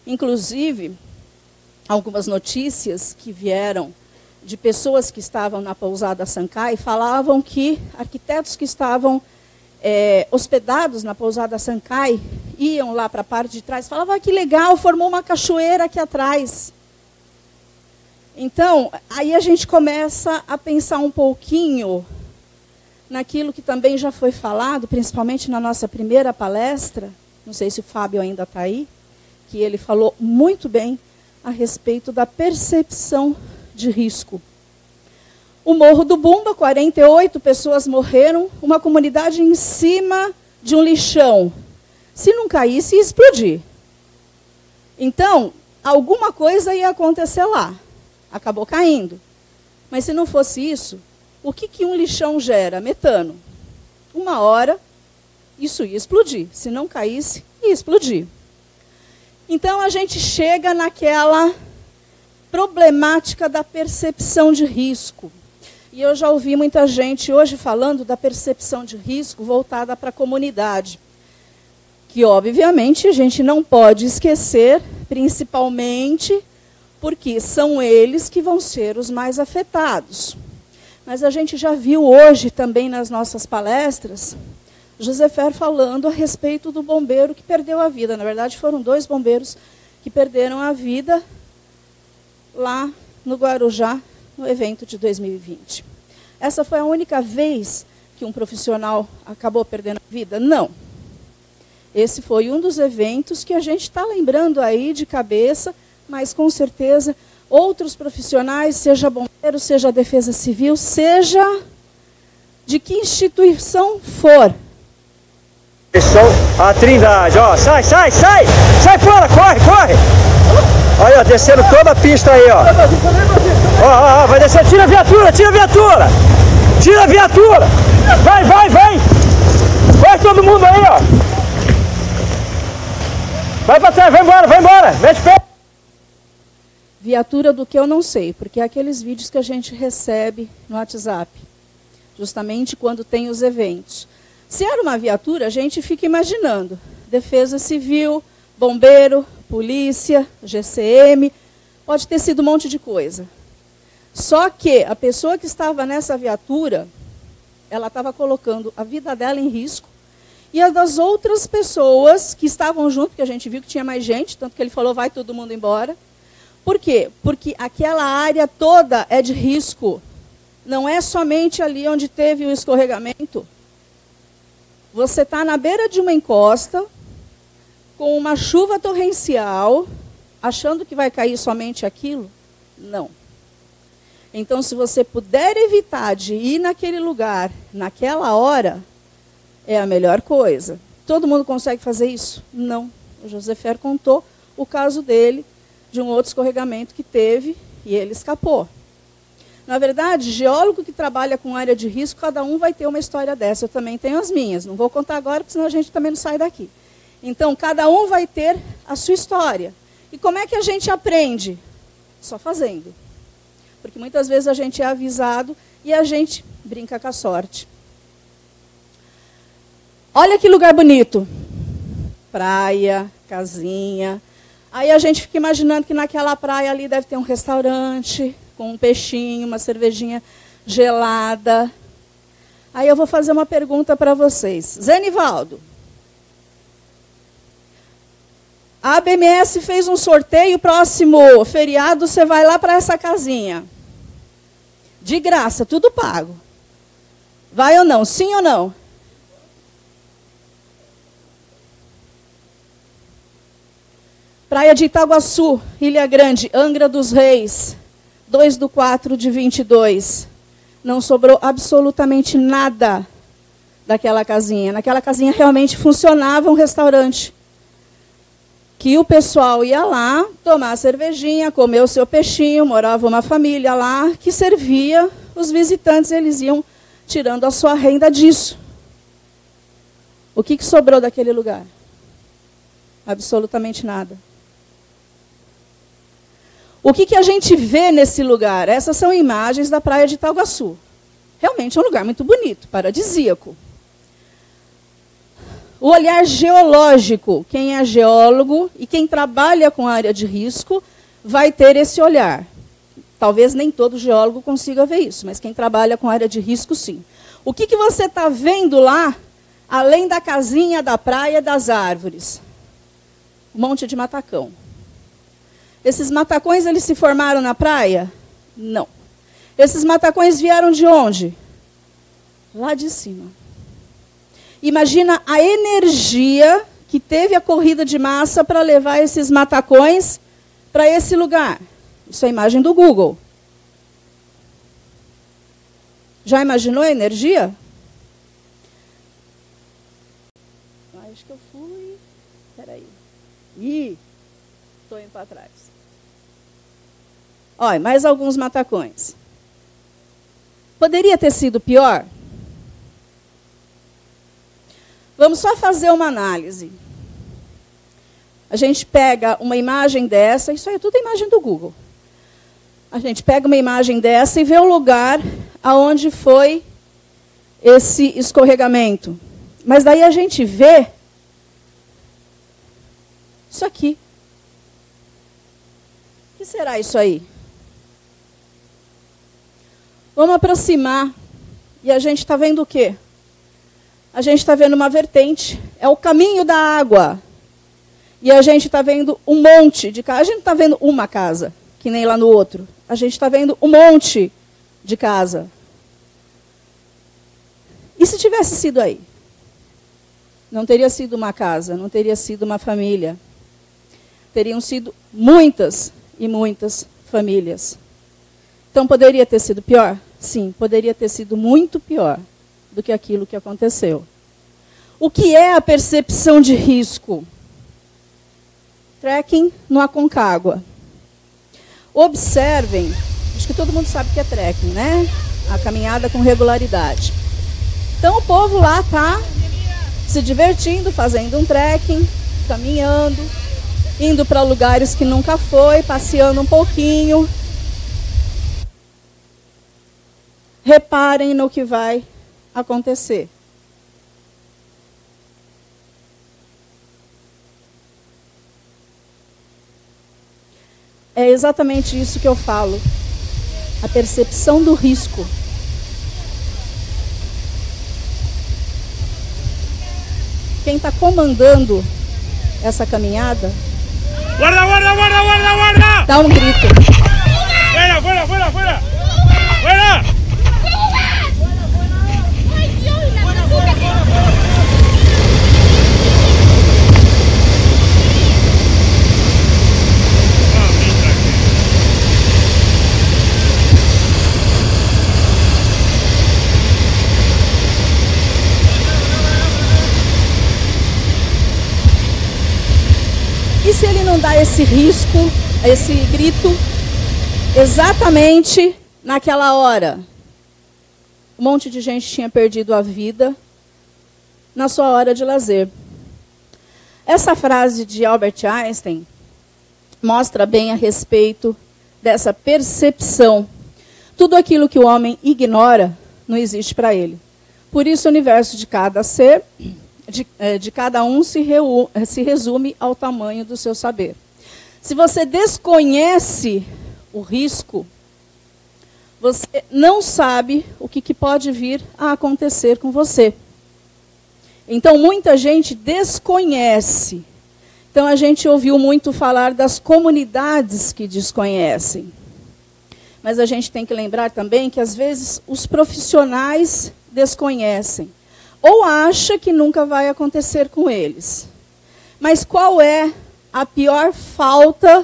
Inclusive, algumas notícias que vieram de pessoas que estavam na pousada Sankay falavam que arquitetos que estavam hospedados na pousada Sankay iam lá para a parte de trás, falavam, que legal, formou uma cachoeira aqui atrás. Então, aí a gente começa a pensar um pouquinho naquilo que também já foi falado, principalmente na nossa primeira palestra, não sei se o Fábio ainda está aí, que ele falou muito bem a respeito da percepção de risco. O Morro do Bumba, 48 pessoas morreram, uma comunidade em cima de um lixão. Se não caísse, ia explodir. Então, alguma coisa ia acontecer lá. Acabou caindo. Mas se não fosse isso, o que um lixão gera? Metano. Uma hora, isso ia explodir. Se não caísse, ia explodir. Então, a gente chega naquela problemática da percepção de risco. E eu já ouvi muita gente hoje falando da percepção de risco voltada para a comunidade. que, obviamente, a gente não pode esquecer, principalmente porque são eles que vão ser os mais afetados. Mas a gente já viu hoje também nas nossas palestras, José Fer falando a respeito do bombeiro que perdeu a vida. Na verdade, foram 2 bombeiros que perderam a vida lá no Guarujá, no evento de 2020. Essa foi a única vez que um profissional acabou perdendo a vida? Não. Esse foi um dos eventos que a gente está lembrando aí de cabeça, mas com certeza outros profissionais, seja bombeiro, seja defesa civil, seja de que instituição for. A Trindade, ó, sai fora, corre! Olha, ó, descendo toda a pista aí, ó. Ó, vai descer, tira a viatura! Vai todo mundo aí, ó. Vai pra trás, vai embora, mete pé. Viatura do que eu não sei, porque é aqueles vídeos que a gente recebe no WhatsApp, justamente quando tem os eventos. Se era uma viatura, a gente fica imaginando. Defesa Civil, bombeiro, polícia, GCM, pode ter sido um monte de coisa. Só que a pessoa que estava nessa viatura, ela estava colocando a vida dela em risco e a das outras pessoas que estavam junto, porque a gente viu que tinha mais gente, tanto que ele falou, vai todo mundo embora. Por quê? Porque aquela área toda é de risco. Não é somente ali onde teve o escorregamento. Você está na beira de uma encosta, com uma chuva torrencial, achando que vai cair somente aquilo? Não. Então, se você puder evitar de ir naquele lugar, naquela hora, é a melhor coisa. Todo mundo consegue fazer isso? Não. O José Fer contou o caso dele, de um outro escorregamento que teve, e ele escapou. Na verdade, geólogo que trabalha com área de risco, cada um vai ter uma história dessa. Eu também tenho as minhas. Não vou contar agora, porque senão a gente também não sai daqui. Então, cada um vai ter a sua história. E como é que a gente aprende? Só fazendo. Porque muitas vezes a gente é avisado e a gente brinca com a sorte. Olha que lugar bonito. Praia, casinha. Aí a gente fica imaginando que naquela praia ali deve ter um restaurante, com um peixinho, uma cervejinha gelada. Aí eu vou fazer uma pergunta para vocês. Zé Nivaldo, a ABMS fez um sorteio, próximo feriado você vai lá para essa casinha. De graça, tudo pago. Vai ou não? Sim ou não? Praia de Itaguaçu, Ilha Grande, Angra dos Reis, 2/4/22. Não sobrou absolutamente nada daquela casinha. Naquela casinha realmente funcionava um restaurante. Que o pessoal ia lá tomar cervejinha, comer o seu peixinho, morava uma família lá que servia os visitantes, eles iam tirando a sua renda disso. O que sobrou daquele lugar? Absolutamente nada. O que a gente vê nesse lugar? Essas são imagens da praia de Itaguaçu. Realmente é um lugar muito bonito, paradisíaco. O olhar geológico, quem é geólogo e quem trabalha com área de risco vai ter esse olhar. Talvez nem todo geólogo consiga ver isso, mas quem trabalha com área de risco, sim. O que você está vendo lá, além da casinha, da praia, das árvores? Um monte de matacão. Esses matacões, eles se formaram na praia? Não. Esses matacões vieram de onde? Lá de cima. Imagina a energia que teve a corrida de massa para levar esses matacões para esse lugar. Isso é a imagem do Google. Já imaginou a energia? Acho que eu fui... Espera aí. Estou indo para trás. Olha, mais alguns matacões. Poderia ter sido pior? Vamos só fazer uma análise. A gente pega uma imagem dessa, isso aí é tudo imagem do Google. A gente pega uma imagem dessa e vê o lugar aonde foi esse escorregamento. Mas daí a gente vê Isso aqui. O que será isso aí? Vamos aproximar. E a gente está vendo o quê? A gente está vendo uma vertente. É o caminho da água. E a gente está vendo um monte de casa. A gente não está vendo uma casa, que nem lá no outro. A gente está vendo um monte de casa. E se tivesse sido aí? Não teria sido uma casa, não teria sido uma família. Teriam sido muitas e muitas famílias. Então, poderia ter sido pior? Sim, poderia ter sido muito pior do que aquilo que aconteceu. O que é a percepção de risco? Trekking no Aconcagua. Observem, acho que todo mundo sabe o que é trekking, né? A caminhada com regularidade. Então, o povo lá está se divertindo, fazendo um trekking, caminhando, indo para lugares que nunca foi, passeando um pouquinho. Reparem no que vai acontecer. É exatamente isso que eu falo. A percepção do risco. Quem está comandando essa caminhada, guarda, guarda, guarda, guarda, guarda! Dá um grito. Fuera, fuera, fuera, fuera! Fuera! E se ele não dá esse risco, esse grito, exatamente naquela hora? Um monte de gente tinha perdido a vida na sua hora de lazer. Essa frase de Albert Einstein mostra bem a respeito dessa percepção. Tudo aquilo que o homem ignora não existe para ele. Por isso, o universo de cada ser, de cada um, se resume ao tamanho do seu saber. Se você desconhece o risco, você não sabe o que pode vir a acontecer com você. Então, muita gente desconhece. Então, a gente ouviu muito falar das comunidades que desconhecem. Mas a gente tem que lembrar também que, às vezes, os profissionais desconhecem. Ou acha que nunca vai acontecer com eles. Mas qual é a pior falta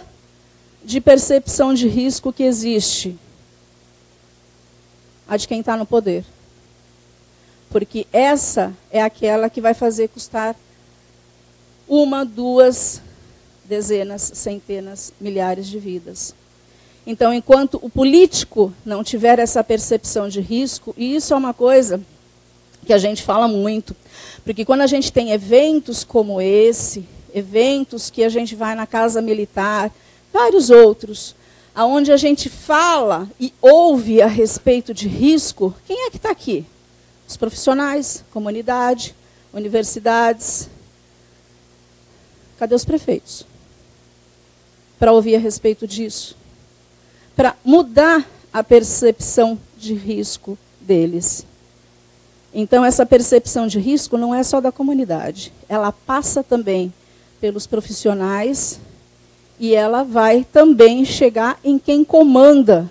de percepção de risco que existe? A de quem está no poder. Porque essa é aquela que vai fazer custar 1, 2, dezenas, centenas, milhares de vidas. Então, enquanto o político não tiver essa percepção de risco, e isso é uma coisa que a gente fala muito, porque quando a gente tem eventos como esse, eventos que a gente vai na Casa Militar, vários outros, aonde a gente fala e ouve a respeito de risco, quem é que está aqui? Os profissionais, comunidade, universidades. Cadê os prefeitos? Para ouvir a respeito disso. Para mudar a percepção de risco deles. Então, essa percepção de risco não é só da comunidade. Ela passa também pelos profissionais e ela vai também chegar em quem comanda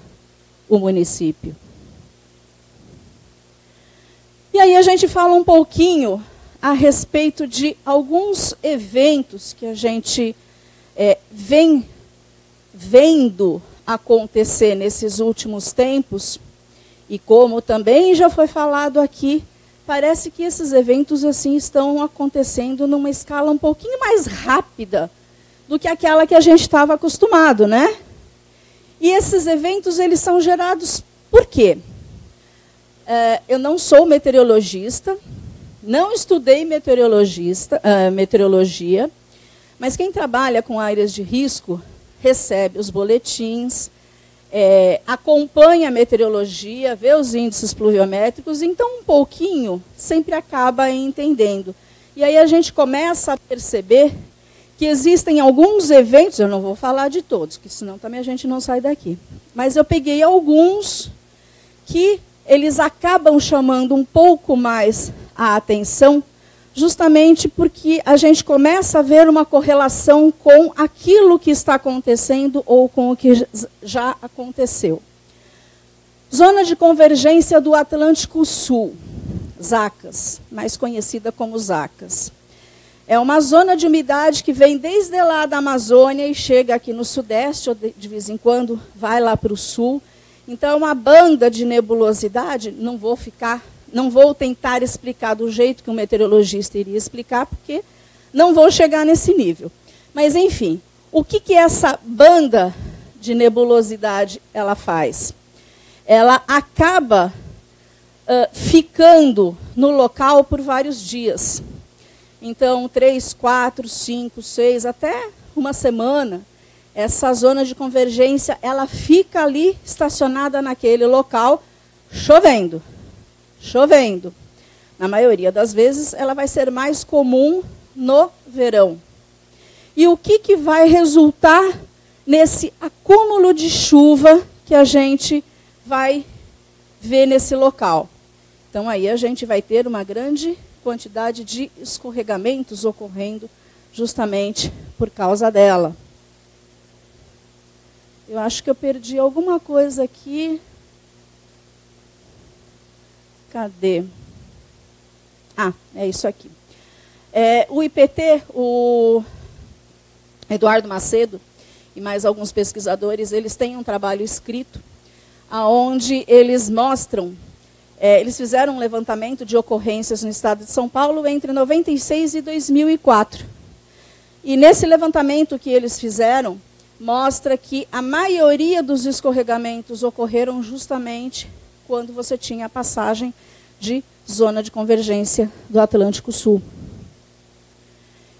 o município. E aí a gente fala um pouquinho a respeito de alguns eventos que a gente vem vendo acontecer nesses últimos tempos. E como também já foi falado aqui, parece que esses eventos assim estão acontecendo numa escala um pouquinho mais rápida do que aquela que a gente estava acostumado, né? E esses eventos, eles são gerados por quê? Eu não sou meteorologista, não estudei meteorologia, mas quem trabalha com áreas de risco recebe os boletins, acompanha a meteorologia, vê os índices pluviométricos, então um pouquinho sempre acaba entendendo. E aí a gente começa a perceber que existem alguns eventos, eu não vou falar de todos, porque senão também a gente não sai daqui. Mas eu peguei alguns que eles acabam chamando um pouco mais a atenção, justamente porque a gente começa a ver uma correlação com aquilo que está acontecendo ou com o que já aconteceu. Zona de Convergência do Atlântico Sul, ZACAS, mais conhecida como ZACAS. É uma zona de umidade que vem desde lá da Amazônia e chega aqui no Sudeste, ou de vez em quando vai lá para o Sul. Então, é uma banda de nebulosidade, não vou tentar explicar do jeito que um meteorologista iria explicar, porque não vou chegar nesse nível. Mas, enfim, o que essa banda de nebulosidade ela faz? Ela acaba ficando no local por vários dias. Então, 3, 4, 5, 6, até uma semana, essa zona de convergência ela fica ali estacionada naquele local, chovendo. Chovendo. Na maioria das vezes, ela vai ser mais comum no verão. E o que vai resultar nesse acúmulo de chuva que a gente vai ver nesse local? Então, aí a gente vai ter uma grande quantidade de escorregamentos ocorrendo justamente por causa dela. Eu acho que eu perdi alguma coisa aqui. Cadê? Ah, é isso aqui. O IPT, o Eduardo Macedo e mais alguns pesquisadores, eles têm um trabalho escrito onde eles mostram, eles fizeram um levantamento de ocorrências no estado de São Paulo entre 96 e 2004. E nesse levantamento que eles fizeram, mostra que a maioria dos escorregamentos ocorreram justamente quando você tinha a passagem de zona de convergência do Atlântico Sul.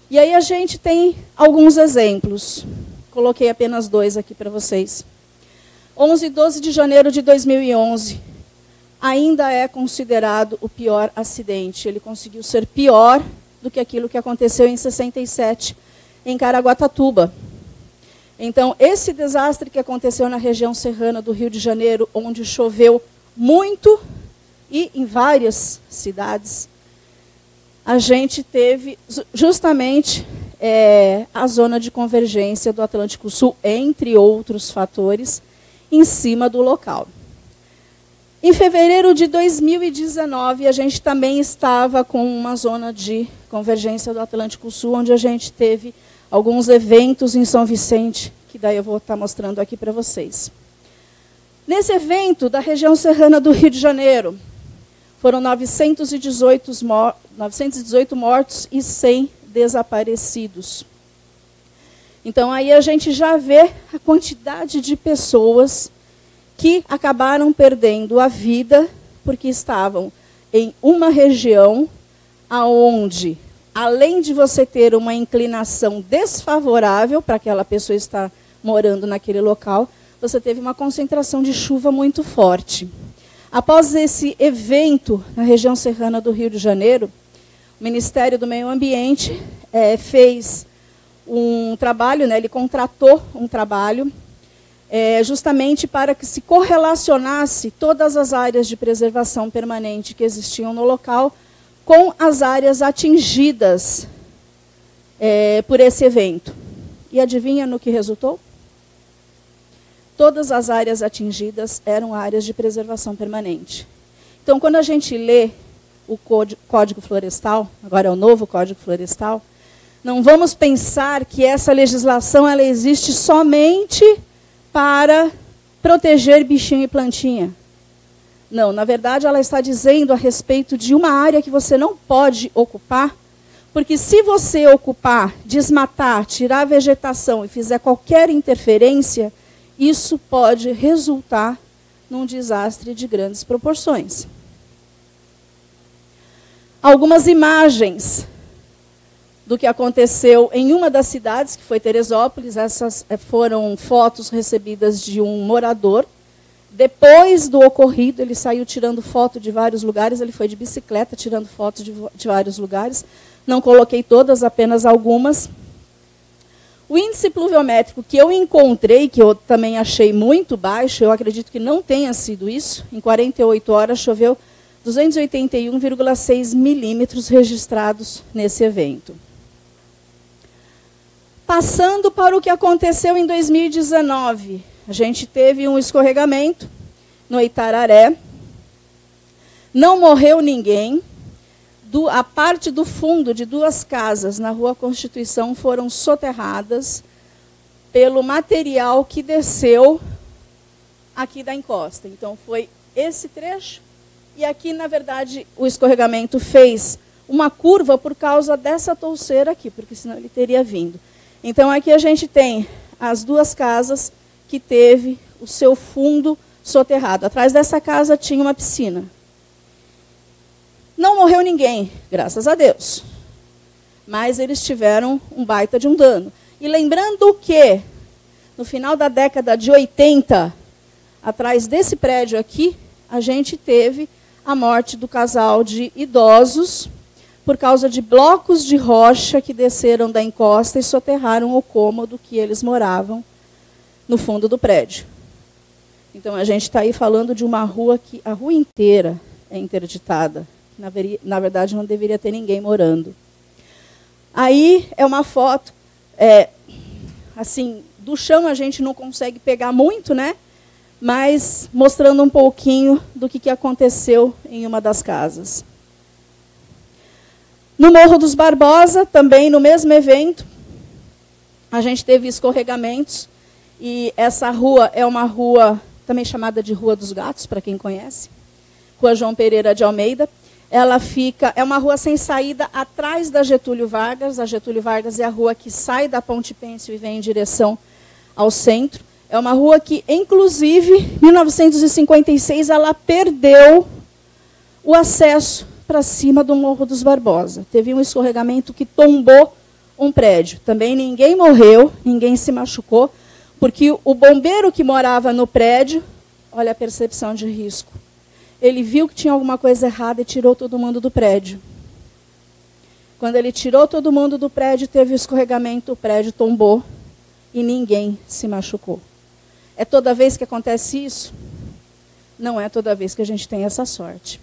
E aí a gente tem alguns exemplos. Coloquei apenas 2 aqui para vocês. 11 e 12 de janeiro de 2011, ainda é considerado o pior acidente. Ele conseguiu ser pior do que aquilo que aconteceu em 67, em Caraguatatuba. Então, esse desastre que aconteceu na região serrana do Rio de Janeiro, onde choveu muito, e em várias cidades, a gente teve justamente a zona de convergência do Atlântico Sul, entre outros fatores, em cima do local. Em fevereiro de 2019, a gente também estava com uma zona de convergência do Atlântico Sul, onde a gente teve alguns eventos em São Vicente, que daí eu vou estar mostrando aqui para vocês. Nesse evento da região serrana do Rio de Janeiro, foram 918 mortos e 100 desaparecidos. Então, aí a gente já vê a quantidade de pessoas que acabaram perdendo a vida porque estavam em uma região onde, além de você ter uma inclinação desfavorável para aquela pessoa estar morando naquele local, você teve uma concentração de chuva muito forte. Após esse evento na região serrana do Rio de Janeiro, o Ministério do Meio Ambiente fez um trabalho, ele contratou um trabalho justamente para que se correlacionasse todas as áreas de preservação permanente que existiam no local com as áreas atingidas por esse evento. E adivinha no que resultou? Todas as áreas atingidas eram áreas de preservação permanente. Então, quando a gente lê o Código Florestal, agora é o novo Código Florestal, não vamos pensar que essa legislação ela existe somente para proteger bichinho e plantinha. Não, na verdade, ela está dizendo a respeito de uma área que você não pode ocupar, porque se você ocupar, desmatar, tirar a vegetação e fizer qualquer interferência, isso pode resultar num desastre de grandes proporções. Algumas imagens do que aconteceu em uma das cidades, que foi Teresópolis. Essas foram fotos recebidas de um morador. Depois do ocorrido, ele saiu tirando foto de vários lugares, ele foi de bicicleta tirando fotos de vários lugares. Não coloquei todas, apenas algumas. O índice pluviométrico que eu encontrei, que eu também achei muito baixo, eu acredito que não tenha sido isso, em 48 horas choveu 281,6 milímetros registrados nesse evento. Passando para o que aconteceu em 2019, a gente teve um escorregamento no Itararé, não morreu ninguém, a parte do fundo de 2 casas na Rua Constituição foram soterradas pelo material que desceu aqui da encosta. Então, foi esse trecho, e aqui, na verdade, o escorregamento fez uma curva por causa dessa touceira aqui, porque senão ele teria vindo. Então, aqui a gente tem as 2 casas que teve o seu fundo soterrado. Atrás dessa casa tinha uma piscina. Não morreu ninguém, graças a Deus. Mas eles tiveram um baita de um dano. E lembrando que, no final da década de 80, atrás desse prédio aqui, a gente teve a morte do casal de idosos por causa de blocos de rocha que desceram da encosta e soterraram o cômodo que eles moravam no fundo do prédio. Então, a gente está aí falando de uma rua que a rua inteira é interditada. Na verdade, não deveria ter ninguém morando. Aí é uma foto, assim, do chão a gente não consegue pegar muito, né? Mas mostrando um pouquinho do que aconteceu em uma das casas. No Morro dos Barbosa, também no mesmo evento, a gente teve escorregamentos. E essa rua é uma rua também chamada de Rua dos Gatos, para quem conhece. Rua João Pereira de Almeida. Ela é uma rua sem saída atrás da Getúlio Vargas. A Getúlio Vargas é a rua que sai da Ponte Pêncil e vem em direção ao centro. É uma rua que, inclusive, em 1956, ela perdeu o acesso para cima do Morro dos Barbosa. Teve um escorregamento que tombou um prédio. Também ninguém morreu, ninguém se machucou, porque o bombeiro que morava no prédio, olha a percepção de risco, ele viu que tinha alguma coisa errada e tirou todo mundo do prédio. Quando ele tirou todo mundo do prédio, teve o escorregamento, o prédio tombou e ninguém se machucou. É toda vez que acontece isso? Não é toda vez que a gente tem essa sorte.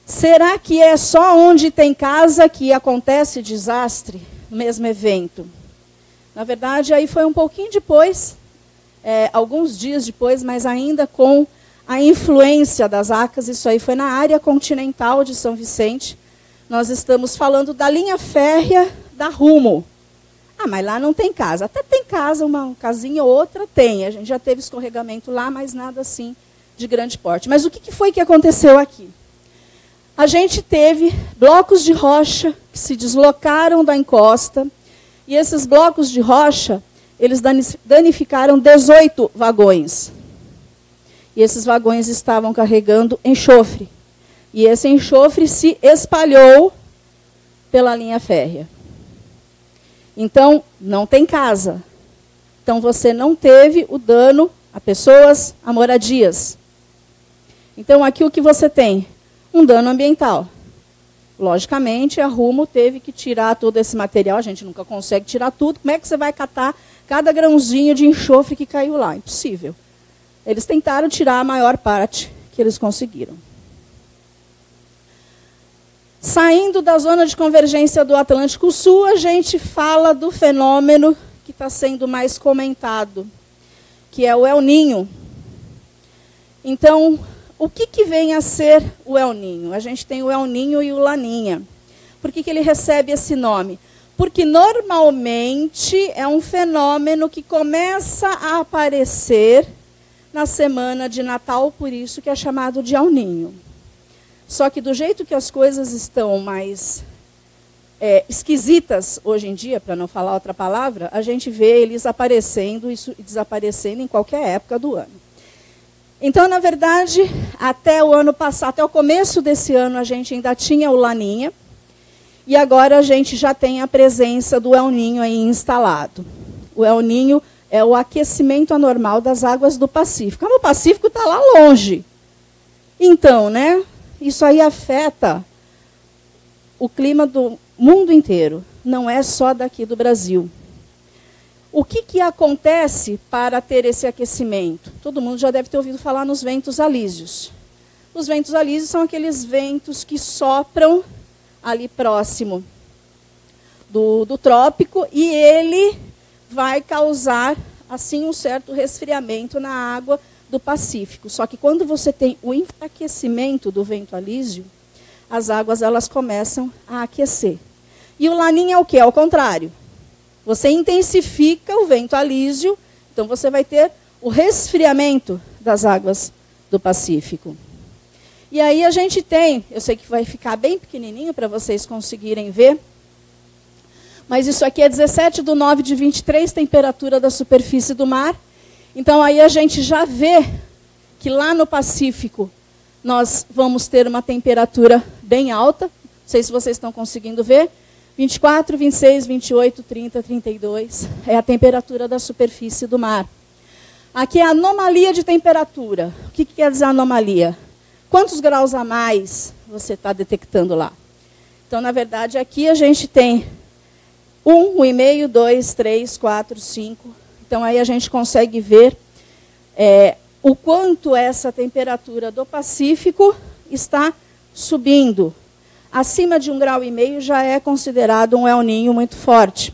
Será que é só onde tem casa que acontece desastre, no mesmo evento? Na verdade, aí foi um pouquinho depois, alguns dias depois, mas ainda com a influência das ACAS, isso aí foi na área continental de São Vicente. Nós estamos falando da linha férrea da Rumo. Ah, mas lá não tem casa. Até tem casa, uma casinha ou outra tem. A gente já teve escorregamento lá, mas nada assim de grande porte. Mas o que foi que aconteceu aqui? A gente teve blocos de rocha que se deslocaram da encosta, e esses blocos de rocha, eles danificaram 18 vagões. E esses vagões estavam carregando enxofre. E esse enxofre se espalhou pela linha férrea. Então, não tem casa. Então, você não teve o dano a pessoas, a moradias. Então, aqui o que você tem? Um dano ambiental. Logicamente, a Rumo teve que tirar todo esse material. A gente nunca consegue tirar tudo. Como é que você vai catar cada grãozinho de enxofre que caiu lá? Impossível. Eles tentaram tirar a maior parte que eles conseguiram. Saindo da zona de convergência do Atlântico Sul, a gente fala do fenômeno que está sendo mais comentado, que é o El Niño. Então, o que vem a ser o El Niño? A gente tem o El Niño e o Laninha. Por que ele recebe esse nome? Porque, normalmente, é um fenômeno que começa a aparecer na semana de Natal, por isso que é chamado de El Niño. Só que, do jeito que as coisas estão mais esquisitas hoje em dia, para não falar outra palavra, a gente vê eles aparecendo e desaparecendo em qualquer época do ano. Então, na verdade, até o ano passado, até o começo desse ano, a gente ainda tinha o Laninha, e agora a gente já tem a presença do El Niño aí instalado. O El Niño é o aquecimento anormal das águas do Pacífico. Mas o Pacífico está lá longe. Então, né, isso aí afeta o clima do mundo inteiro. Não é só daqui do Brasil. O que acontece para ter esse aquecimento? Todo mundo já deve ter ouvido falar nos ventos alísios. Os ventos alísios são aqueles ventos que sopram ali próximo do trópico e ele vai causar assim um certo resfriamento na água do Pacífico. Só que quando você tem o enfraquecimento do vento alísio, as águas elas começam a aquecer. E o Laninha é o quê? Ao contrário. Você intensifica o vento alísio, então você vai ter o resfriamento das águas do Pacífico. E aí a gente tem, eu sei que vai ficar bem pequenininho para vocês conseguirem ver, mas isso aqui é 17/9/23, temperatura da superfície do mar. Então aí a gente já vê que lá no Pacífico nós vamos ter uma temperatura bem alta. Não sei se vocês estão conseguindo ver. 24, 26, 28, 30, 32 é a temperatura da superfície do mar. Aqui é a anomalia de temperatura. O que quer dizer anomalia? Quantos graus a mais você está detectando lá? Então, na verdade, aqui a gente tem 1, 1,5, 2, 3, 4, 5. Então, aí a gente consegue ver o quanto essa temperatura do Pacífico está subindo. Acima de 1,5 grau já é considerado um El Niño muito forte.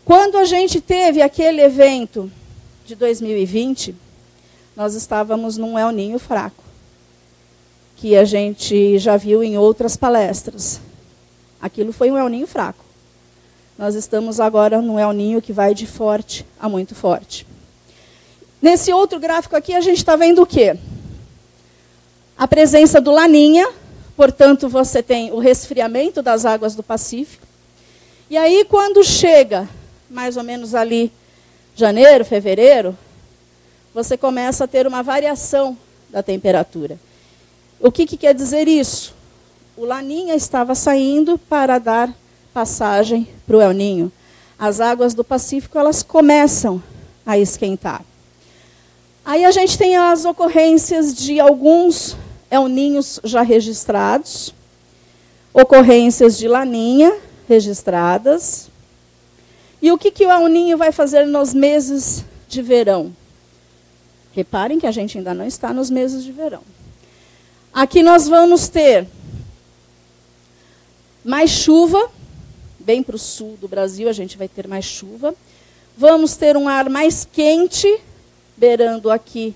Quando a gente teve aquele evento de 2020, nós estávamos num El Niño fraco, que a gente já viu em outras palestras. Aquilo foi um El Niño fraco. Nós estamos agora num El Niño que vai de forte a muito forte. Nesse outro gráfico aqui, a gente está vendo o quê? A presença do Laninha. Portanto, você tem o resfriamento das águas do Pacífico. E aí, quando chega, mais ou menos ali, janeiro, fevereiro, você começa a ter uma variação da temperatura. O que quer dizer isso? O Laninha estava saindo para dar passagem para o El Niño. As águas do Pacífico elas começam a esquentar. Aí a gente tem as ocorrências de alguns El Niños já registrados, ocorrências de Laninha registradas. E o que o El Niño vai fazer nos meses de verão? Reparem que a gente ainda não está nos meses de verão. Aqui nós vamos ter mais chuva, bem para o sul do Brasil a gente vai ter mais chuva. Vamos ter um ar mais quente, beirando aqui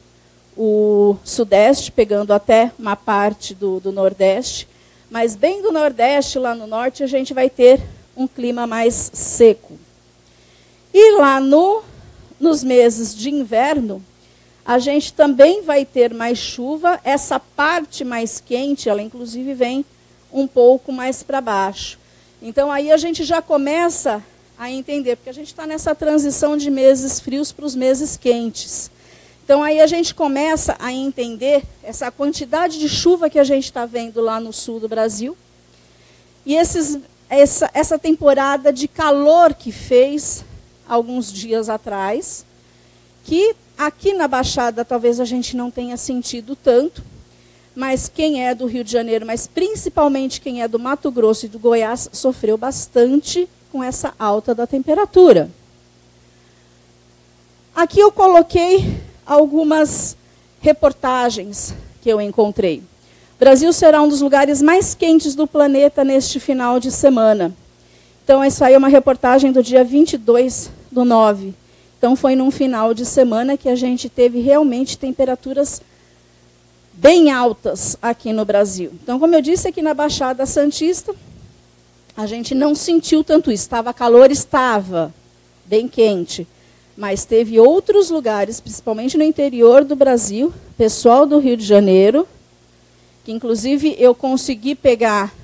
o sudeste, pegando até uma parte do nordeste. Mas bem do nordeste, lá no norte, a gente vai ter um clima mais seco. E lá nos meses de inverno, a gente também vai ter mais chuva. Essa parte mais quente, ela inclusive vem um pouco mais para baixo. Então aí a gente já começa a entender, porque a gente está nessa transição de meses frios para os meses quentes. Então aí a gente começa a entender essa quantidade de chuva que a gente está vendo lá no sul do Brasil. E essa temporada de calor que fez alguns dias atrás, que aqui na Baixada talvez a gente não tenha sentido tanto, mas quem é do Rio de Janeiro, mas principalmente quem é do Mato Grosso e do Goiás, sofreu bastante com essa alta da temperatura. Aqui eu coloquei algumas reportagens que eu encontrei. O Brasil será um dos lugares mais quentes do planeta neste final de semana. Então, isso aí é uma reportagem do dia 22/9. Então, foi num final de semana que a gente teve realmente temperaturas bem altas aqui no Brasil. Então, como eu disse, aqui na Baixada Santista, a gente não sentiu tanto isso. Estava calor, estava bem quente. Mas teve outros lugares, principalmente no interior do Brasil, pessoal do Rio de Janeiro, que inclusive eu consegui pegar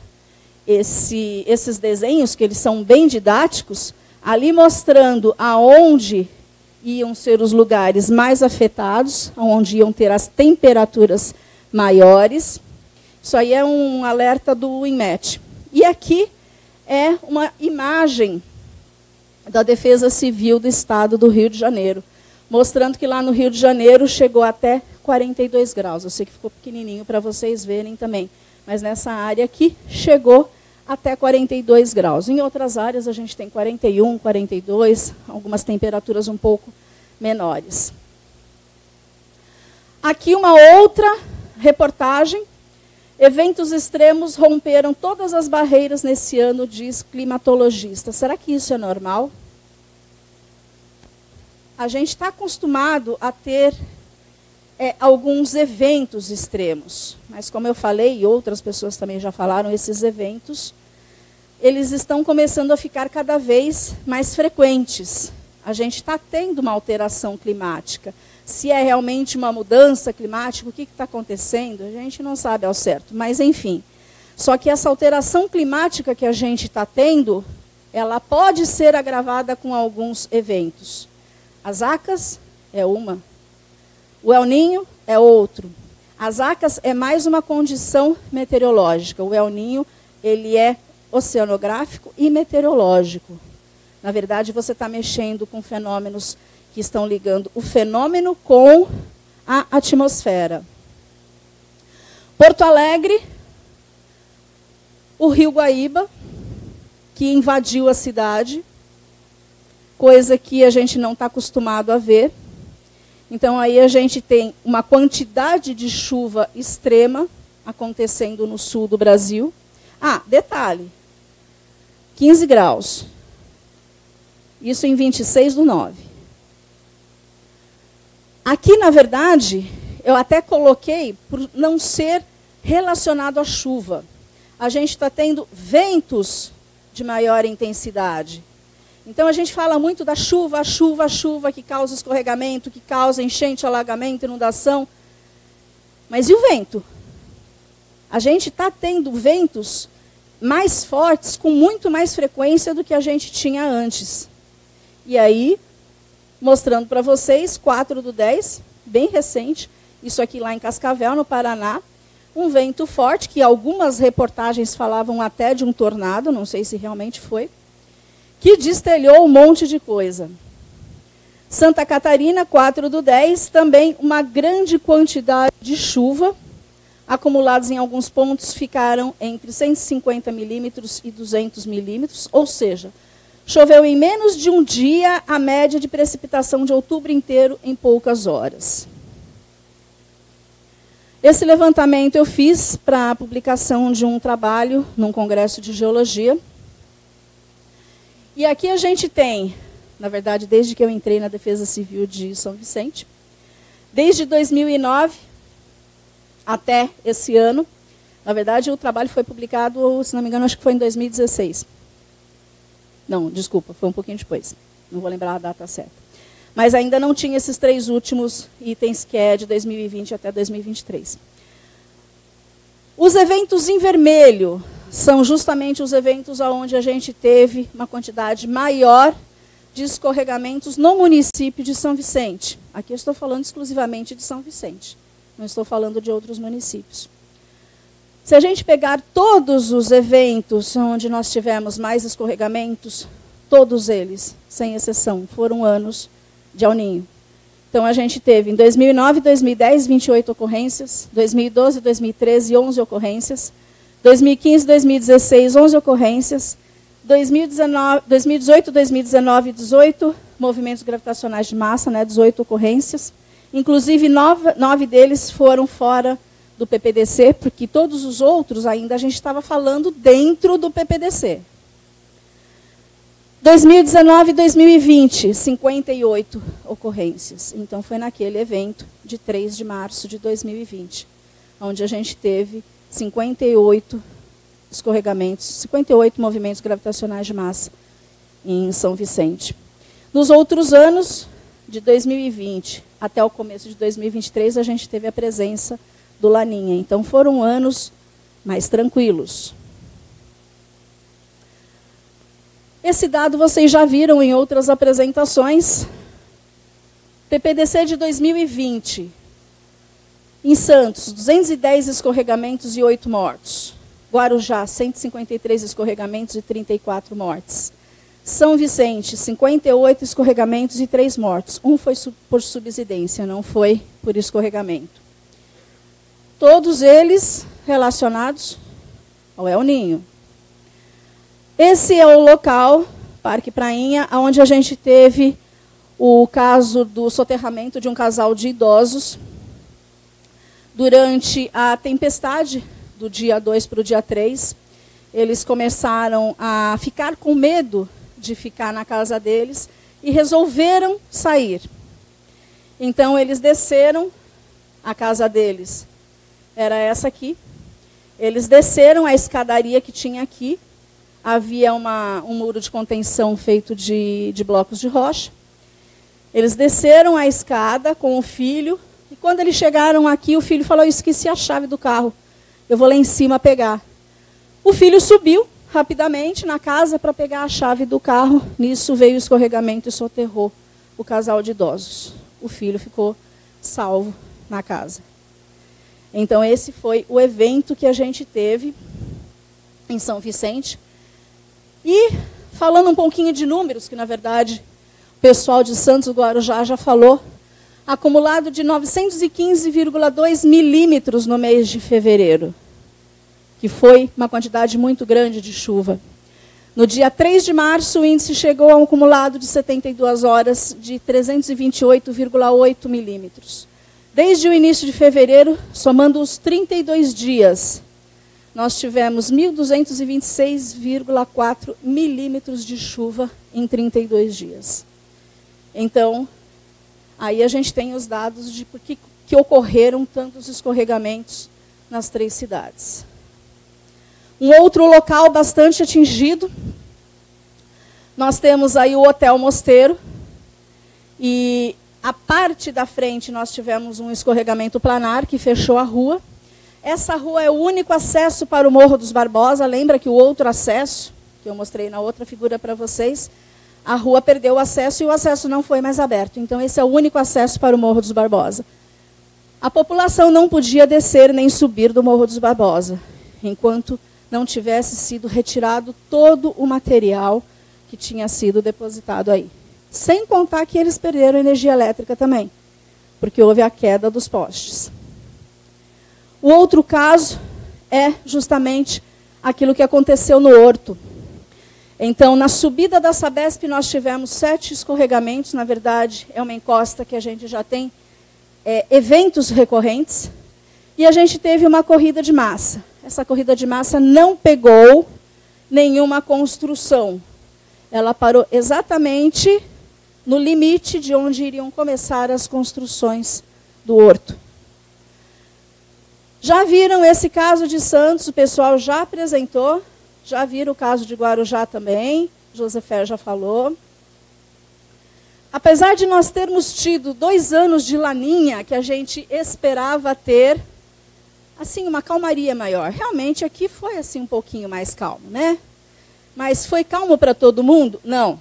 esses desenhos, que eles são bem didáticos, ali mostrando aonde iam ser os lugares mais afetados, onde iam ter as temperaturas maiores. Isso aí é um alerta do INMET. E aqui é uma imagem da Defesa Civil do Estado do Rio de Janeiro, mostrando que lá no Rio de Janeiro chegou até 42 graus. Eu sei que ficou pequenininho para vocês verem também, mas nessa área aqui chegou até 42 graus. Em outras áreas a gente tem 41, 42, algumas temperaturas um pouco menores. Aqui uma outra reportagem. Eventos extremos romperam todas as barreiras nesse ano, diz climatologista. Será que isso é normal? A gente está acostumado a ter alguns eventos extremos. Mas, como eu falei, e outras pessoas também já falaram, esses eventos, eles estão começando a ficar cada vez mais frequentes. A gente está tendo uma alteração climática. Se é realmente uma mudança climática, o que está acontecendo, a gente não sabe ao certo. Mas, enfim, só que essa alteração climática que a gente está tendo, ela pode ser agravada com alguns eventos. As ACAS é uma. O El Niño é outro. As ACAS é mais uma condição meteorológica. O El Niño, ele é oceanográfico e meteorológico. Na verdade, você está mexendo com fenômenos que estão ligando o fenômeno com a atmosfera. Porto Alegre, o rio Guaíba, que invadiu a cidade, coisa que a gente não está acostumado a ver. Então, aí a gente tem uma quantidade de chuva extrema acontecendo no sul do Brasil. Ah, detalhe, 15 graus. Isso em 26/9. Aqui, na verdade, eu até coloquei por não ser relacionado à chuva. A gente está tendo ventos de maior intensidade. Então, a gente fala muito da chuva, a chuva que causa escorregamento, que causa enchente, alagamento, inundação. Mas e o vento? A gente está tendo ventos mais fortes, com muito mais frequência do que a gente tinha antes. E aí, mostrando para vocês, 4/10, bem recente, isso aqui lá em Cascavel, no Paraná, um vento forte, que algumas reportagens falavam até de um tornado, não sei se realmente foi, que destelhou um monte de coisa. Santa Catarina, 4/10, também uma grande quantidade de chuva, acumulados em alguns pontos, ficaram entre 150 milímetros e 200 milímetros, ou seja, choveu em menos de um dia a média de precipitação de outubro inteiro em poucas horas. Esse levantamento eu fiz para a publicação de um trabalho num congresso de geologia. E aqui a gente tem, na verdade, desde que eu entrei na Defesa Civil de São Vicente, desde 2009 até esse ano, na verdade o trabalho foi publicado, se não me engano, acho que foi em 2016. Não, desculpa, foi um pouquinho depois. Não vou lembrar a data certa. Mas ainda não tinha esses 3 últimos itens, que é de 2020 até 2023. Os eventos em vermelho são justamente os eventos onde a gente teve uma quantidade maior de escorregamentos no município de São Vicente. Aqui eu estou falando exclusivamente de São Vicente. Não estou falando de outros municípios. Se a gente pegar todos os eventos onde nós tivemos mais escorregamentos, todos eles, sem exceção, foram anos de El Niño. Então, a gente teve em 2009 e 2010, 28 ocorrências, 2012 e 2013, 11 ocorrências, 2015 e 2016, 11 ocorrências, 2018, 2019 e 18 movimentos gravitacionais de massa, 18 ocorrências. Inclusive, 9 deles foram fora do PPDC, porque todos os outros ainda a gente estava falando dentro do PPDC. 2019 e 2020, 58 ocorrências. Então, foi naquele evento de 3 de março de 2020, onde a gente teve 58 escorregamentos, 58 movimentos gravitacionais de massa em São Vicente. Nos outros anos, de 2020 até o começo de 2023, a gente teve a presença do Laninha. Então, foram anos mais tranquilos. Esse dado vocês já viram em outras apresentações. PPDC de 2020. Em Santos, 210 escorregamentos e 8 mortos. Guarujá, 153 escorregamentos e 34 mortes. São Vicente, 58 escorregamentos e 3 mortos. Um foi por subsidência, não foi por escorregamento. Todos eles relacionados ao El Niño. Esse é o local, Parque Prainha, onde a gente teve o caso do soterramento de um casal de idosos durante a tempestade do dia 2 para o dia 3. Eles começaram a ficar com medo de ficar na casa deles e resolveram sair. Então, eles desceram, a casa deles era essa aqui. Eles desceram a escadaria que tinha aqui. Havia um muro de contenção feito de blocos de rocha. Eles desceram a escada com o filho. E quando eles chegaram aqui, o filho falou, eu esqueci a chave do carro. Eu vou lá em cima pegar. O filho subiu rapidamente na casa para pegar a chave do carro. Nisso veio o escorregamento e soterrou o casal de idosos. O filho ficou salvo na casa. Então, esse foi o evento que a gente teve em São Vicente. E, falando um pouquinho de números, que, na verdade, o pessoal de Santos do Guarujá já falou, acumulado de 915,2 milímetros no mês de fevereiro, que foi uma quantidade muito grande de chuva. No dia 3 de março, o índice chegou a um acumulado de 72 horas de 328,8 milímetros. Desde o início de fevereiro, somando os 32 dias, nós tivemos 1.226,4 milímetros de chuva em 32 dias. Então, aí a gente tem os dados de por que ocorreram tantos escorregamentos nas 3 cidades. Um outro local bastante atingido, nós temos aí o Hotel Mosteiro, e a parte da frente nós tivemos um escorregamento planar que fechou a rua. Essa rua é o único acesso para o Morro dos Barbosa. Lembra que o outro acesso, que eu mostrei na outra figura para vocês, a rua perdeu o acesso e o acesso não foi mais aberto. Então, esse é o único acesso para o Morro dos Barbosa. A população não podia descer nem subir do Morro dos Barbosa, enquanto não tivesse sido retirado todo o material que tinha sido depositado aí. Sem contar que eles perderam energia elétrica também, porque houve a queda dos postes. O outro caso é justamente aquilo que aconteceu no Horto. Então, na subida da Sabesp, nós tivemos 7 escorregamentos. Na verdade, é uma encosta que a gente já tem eventos recorrentes. E a gente teve uma corrida de massa. Essa corrida de massa não pegou nenhuma construção. Ela parou exatamente no limite de onde iriam começar as construções do Horto. Já viram esse caso de Santos, o pessoal já apresentou. Já viram o caso de Guarujá também, Josefé já falou. Apesar de nós termos tido 2 anos de laninha, que a gente esperava ter, assim, uma calmaria maior. Realmente aqui foi assim um pouquinho mais calmo, né? Mas foi calmo para todo mundo? Não.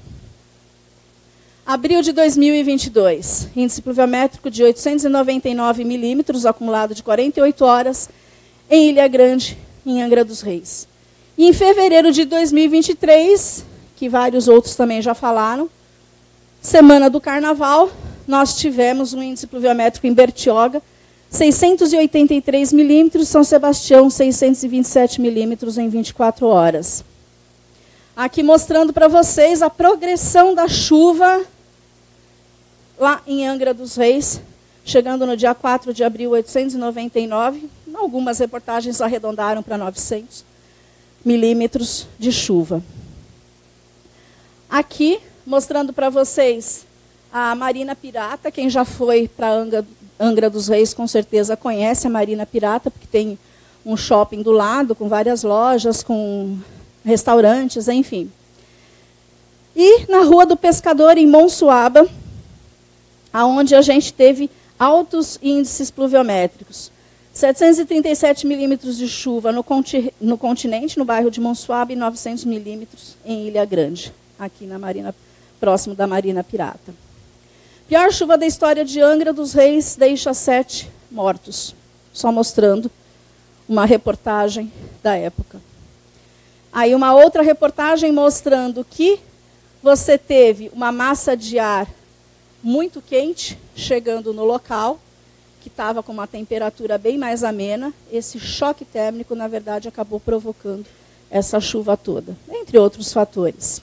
Abril de 2022, índice pluviométrico de 899 milímetros, acumulado de 48 horas, em Ilha Grande, em Angra dos Reis. E em fevereiro de 2023, que vários outros também já falaram, semana do Carnaval, nós tivemos um índice pluviométrico em Bertioga, 683 milímetros, São Sebastião, 627 milímetros em 24 horas. Aqui mostrando para vocês a progressão da chuva lá em Angra dos Reis, chegando no dia 4 de abril, 899. Algumas reportagens arredondaram para 900 milímetros de chuva. Aqui, mostrando para vocês a Marina Pirata. Quem já foi para Angra dos Reis, com certeza conhece a Marina Pirata, porque tem um shopping do lado, com várias lojas, com restaurantes, enfim. E na Rua do Pescador, em Monsuaba, onde a gente teve altos índices pluviométricos. 737 milímetros de chuva no continente, no bairro de Monsuaba, e 900 milímetros em Ilha Grande, aqui na Marina, próximo da Marina Pirata. Pior chuva da história de Angra dos Reis deixa 7 mortos. Só mostrando uma reportagem da época. Aí uma outra reportagem mostrando que você teve uma massa de ar muito quente chegando no local, que estava com uma temperatura bem mais amena. Esse choque térmico, na verdade, acabou provocando essa chuva toda. Entre entre outros fatores.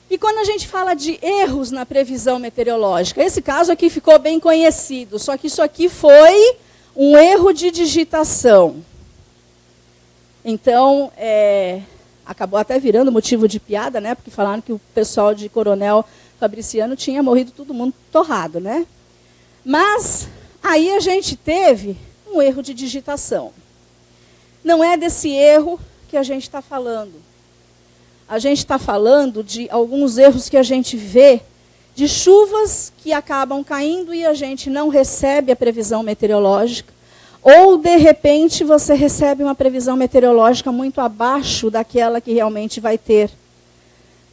E quando a gente fala de erros na previsão meteorológica, esse caso aqui ficou bem conhecido, só que isso aqui foi um erro de digitação. Então, acabou até virando motivo de piada, né? Porque falaram que o pessoal de Coronel Fabriciano tinha morrido todo mundo torrado, né? Mas aí a gente teve um erro de digitação. Não é desse erro que a gente está falando. A gente está falando de alguns erros que a gente vê de chuvas que acabam caindo e a gente não recebe a previsão meteorológica, ou, de repente, você recebe uma previsão meteorológica muito abaixo daquela que realmente vai ter.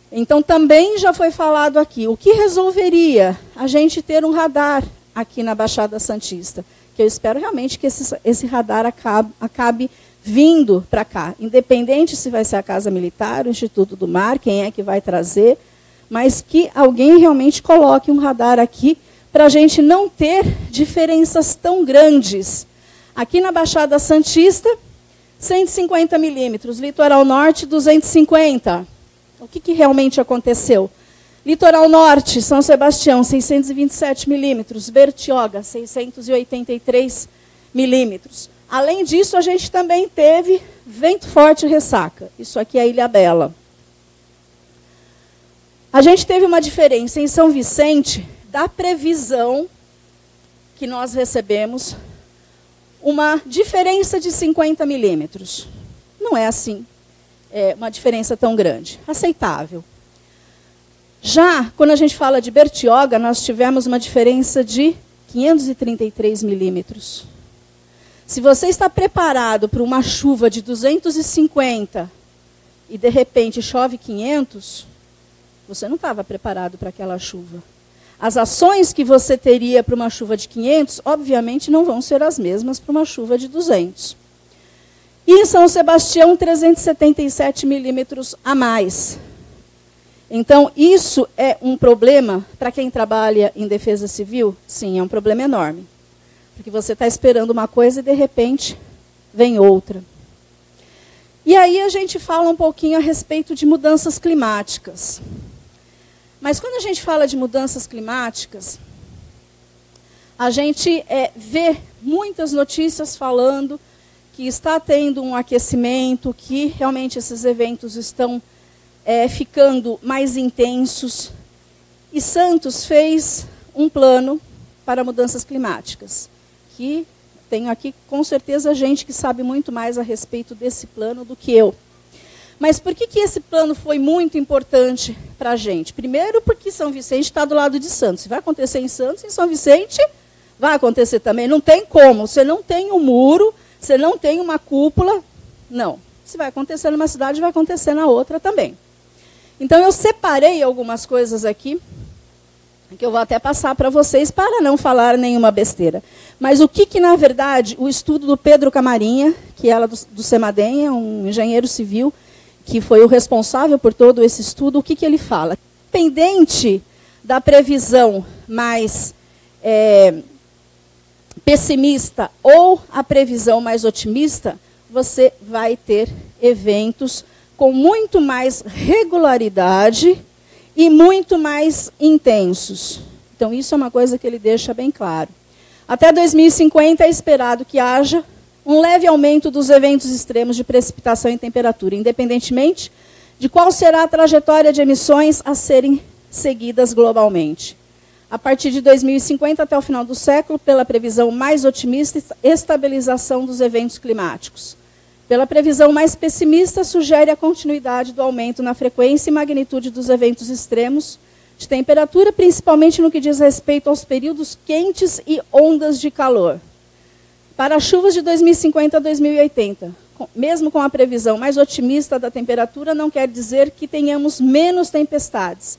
Então, também já foi falado aqui, o que resolveria a gente ter um radar aqui na Baixada Santista? Que eu espero realmente que esse radar acabe vindo para cá, independente se vai ser a Casa Militar, o Instituto do Mar, quem é que vai trazer, mas que alguém realmente coloque um radar aqui para a gente não ter diferenças tão grandes. Aqui na Baixada Santista, 150 milímetros, Litoral Norte, 250. O que realmente aconteceu? Litoral Norte, São Sebastião, 627 milímetros, Bertioga, 683 milímetros. Além disso, a gente também teve vento forte e ressaca. Isso aqui é Ilha Bela. A gente teve uma diferença em São Vicente da previsão que nós recebemos, uma diferença de 50 milímetros. Não é assim, uma diferença tão grande. Aceitável. Já, quando a gente fala de Bertioga, nós tivemos uma diferença de 533 milímetros. Se você está preparado para uma chuva de 250 e, de repente, chove 500, você não estava preparado para aquela chuva. As ações que você teria para uma chuva de 500, obviamente, não vão ser as mesmas para uma chuva de 200. E em São Sebastião, 377 milímetros a mais. Então, isso é um problema para quem trabalha em defesa civil? Sim, é um problema enorme. Porque você está esperando uma coisa e, de repente, vem outra. E aí a gente fala um pouquinho a respeito de mudanças climáticas. Mas quando a gente fala de mudanças climáticas, a gente vê muitas notícias falando que está tendo um aquecimento, que realmente esses eventos estão ficando mais intensos. E Santos fez um plano para mudanças climáticas, que tenho aqui com certeza gente que sabe muito mais a respeito desse plano do que eu. Mas por que esse plano foi muito importante para a gente? Primeiro, porque São Vicente está do lado de Santos. Se vai acontecer em Santos, em São Vicente, vai acontecer também. Não tem como. Você não tem um muro, você não tem uma cúpula. Não. Se vai acontecer numa cidade, vai acontecer na outra também. Então, eu separei algumas coisas aqui, que eu vou até passar para vocês, para não falar nenhuma besteira. Mas o que na verdade, o estudo do Pedro Camarinha, que é do CEMADEM, é um engenheiro civil, que foi o responsável por todo esse estudo, o que ele fala? Dependente da previsão mais pessimista ou a previsão mais otimista, você vai ter eventos com muito mais regularidade e muito mais intensos. Então, isso é uma coisa que ele deixa bem claro. Até 2050 é esperado que haja um leve aumento dos eventos extremos de precipitação e temperatura, independentemente de qual será a trajetória de emissões a serem seguidas globalmente. A partir de 2050 até o final do século, pela previsão mais otimista, estabilização dos eventos climáticos. Pela previsão mais pessimista, sugere a continuidade do aumento na frequência e magnitude dos eventos extremos de temperatura, principalmente no que diz respeito aos períodos quentes e ondas de calor. Para as chuvas de 2050 a 2080, mesmo com a previsão mais otimista da temperatura, não quer dizer que tenhamos menos tempestades.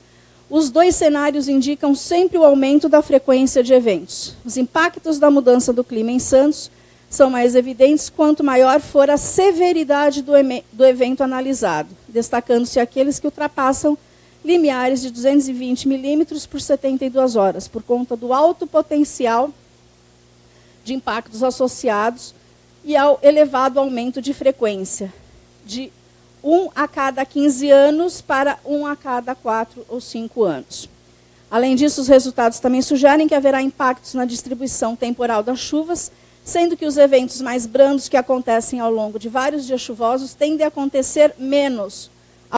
Os dois cenários indicam sempre o aumento da frequência de eventos. Os impactos da mudança do clima em Santos são mais evidentes quanto maior for a severidade do evento analisado, destacando-se aqueles que ultrapassam limiares de 220 milímetros por 72 horas, por conta do alto potencial de impactos associados e ao elevado aumento de frequência, de 1 a cada 15 anos para 1 a cada 4 ou 5 anos. Além disso, os resultados também sugerem que haverá impactos na distribuição temporal das chuvas, sendo que os eventos mais brandos que acontecem ao longo de vários dias chuvosos tendem a acontecer menos,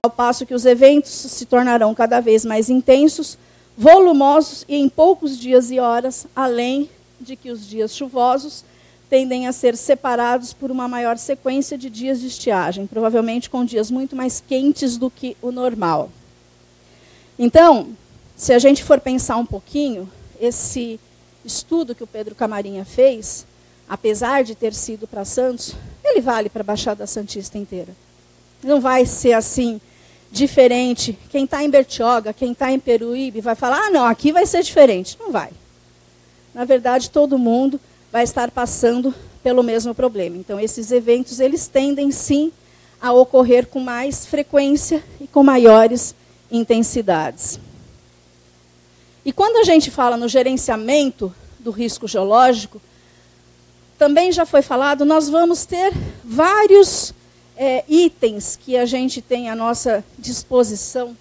ao passo que os eventos se tornarão cada vez mais intensos, volumosos e em poucos dias e horas, além de que os dias chuvosos tendem a ser separados por uma maior sequência de dias de estiagem, provavelmente com dias muito mais quentes do que o normal. Então, se a gente for pensar um pouquinho, esse estudo que o Pedro Camarinha fez, apesar de ter sido para Santos, ele vale para a Baixada Santista inteira. Não vai ser assim, diferente. Quem está em Bertioga, quem está em Peruíbe, vai falar, ah, não, aqui vai ser diferente. Não vai. Na verdade, todo mundo vai estar passando pelo mesmo problema. Então, esses eventos, eles tendem, sim, a ocorrer com mais frequência e com maiores intensidades. E quando a gente fala no gerenciamento do risco geológico, também já foi falado, nós vamos ter vários itens que a gente tem à nossa disposição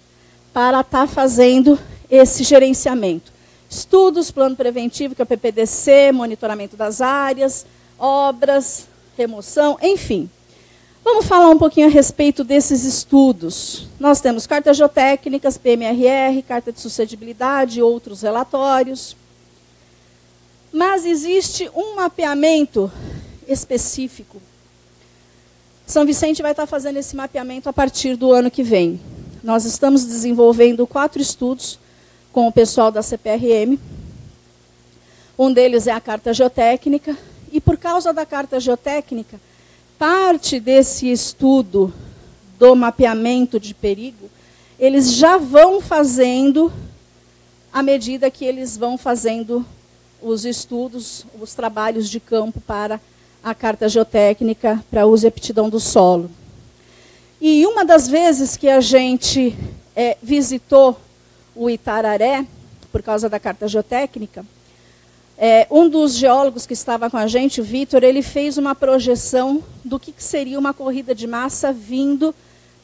para estar fazendo esse gerenciamento. Estudos, plano preventivo, que é o PPDC, monitoramento das áreas, obras, remoção, enfim. Vamos falar um pouquinho a respeito desses estudos. Nós temos cartas geotécnicas, PMRR, carta de sucedibilidade, outros relatórios. Mas existe um mapeamento específico. São Vicente vai estar fazendo esse mapeamento a partir do ano que vem. Nós estamos desenvolvendo 4 estudos com o pessoal da CPRM. Um deles é a carta geotécnica. E por causa da carta geotécnica, parte desse estudo do mapeamento de perigo, eles já vão fazendo à medida que eles vão fazendo os estudos, os trabalhos de campo para a carta geotécnica para uso e aptidão do solo. E uma das vezes que a gente visitou o Itararé, por causa da carta geotécnica, um dos geólogos que estava com a gente, o Vitor, ele fez uma projeção do que seria uma corrida de massa vindo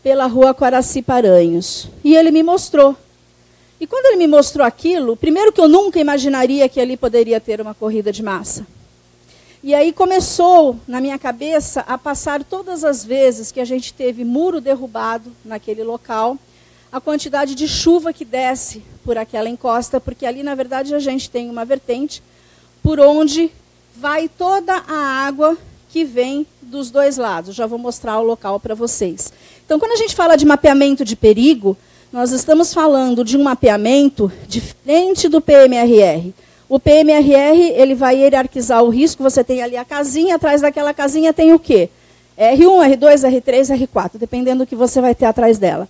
pela rua Quaraci-Paranhos. E ele me mostrou. E quando ele me mostrou aquilo, primeiro que eu nunca imaginaria que ali poderia ter uma corrida de massa. E aí começou, na minha cabeça, a passar todas as vezes que a gente teve muro derrubado naquele local, a quantidade de chuva que desce por aquela encosta, porque ali, na verdade, a gente tem uma vertente por onde vai toda a água que vem dos dois lados. Já vou mostrar o local para vocês. Então, quando a gente fala de mapeamento de perigo, nós estamos falando de um mapeamento diferente do PMRR. O PMRR, ele vai hierarquizar o risco, você tem ali a casinha, atrás daquela casinha tem o quê? R1, R2, R3, R4, dependendo do que você vai ter atrás dela.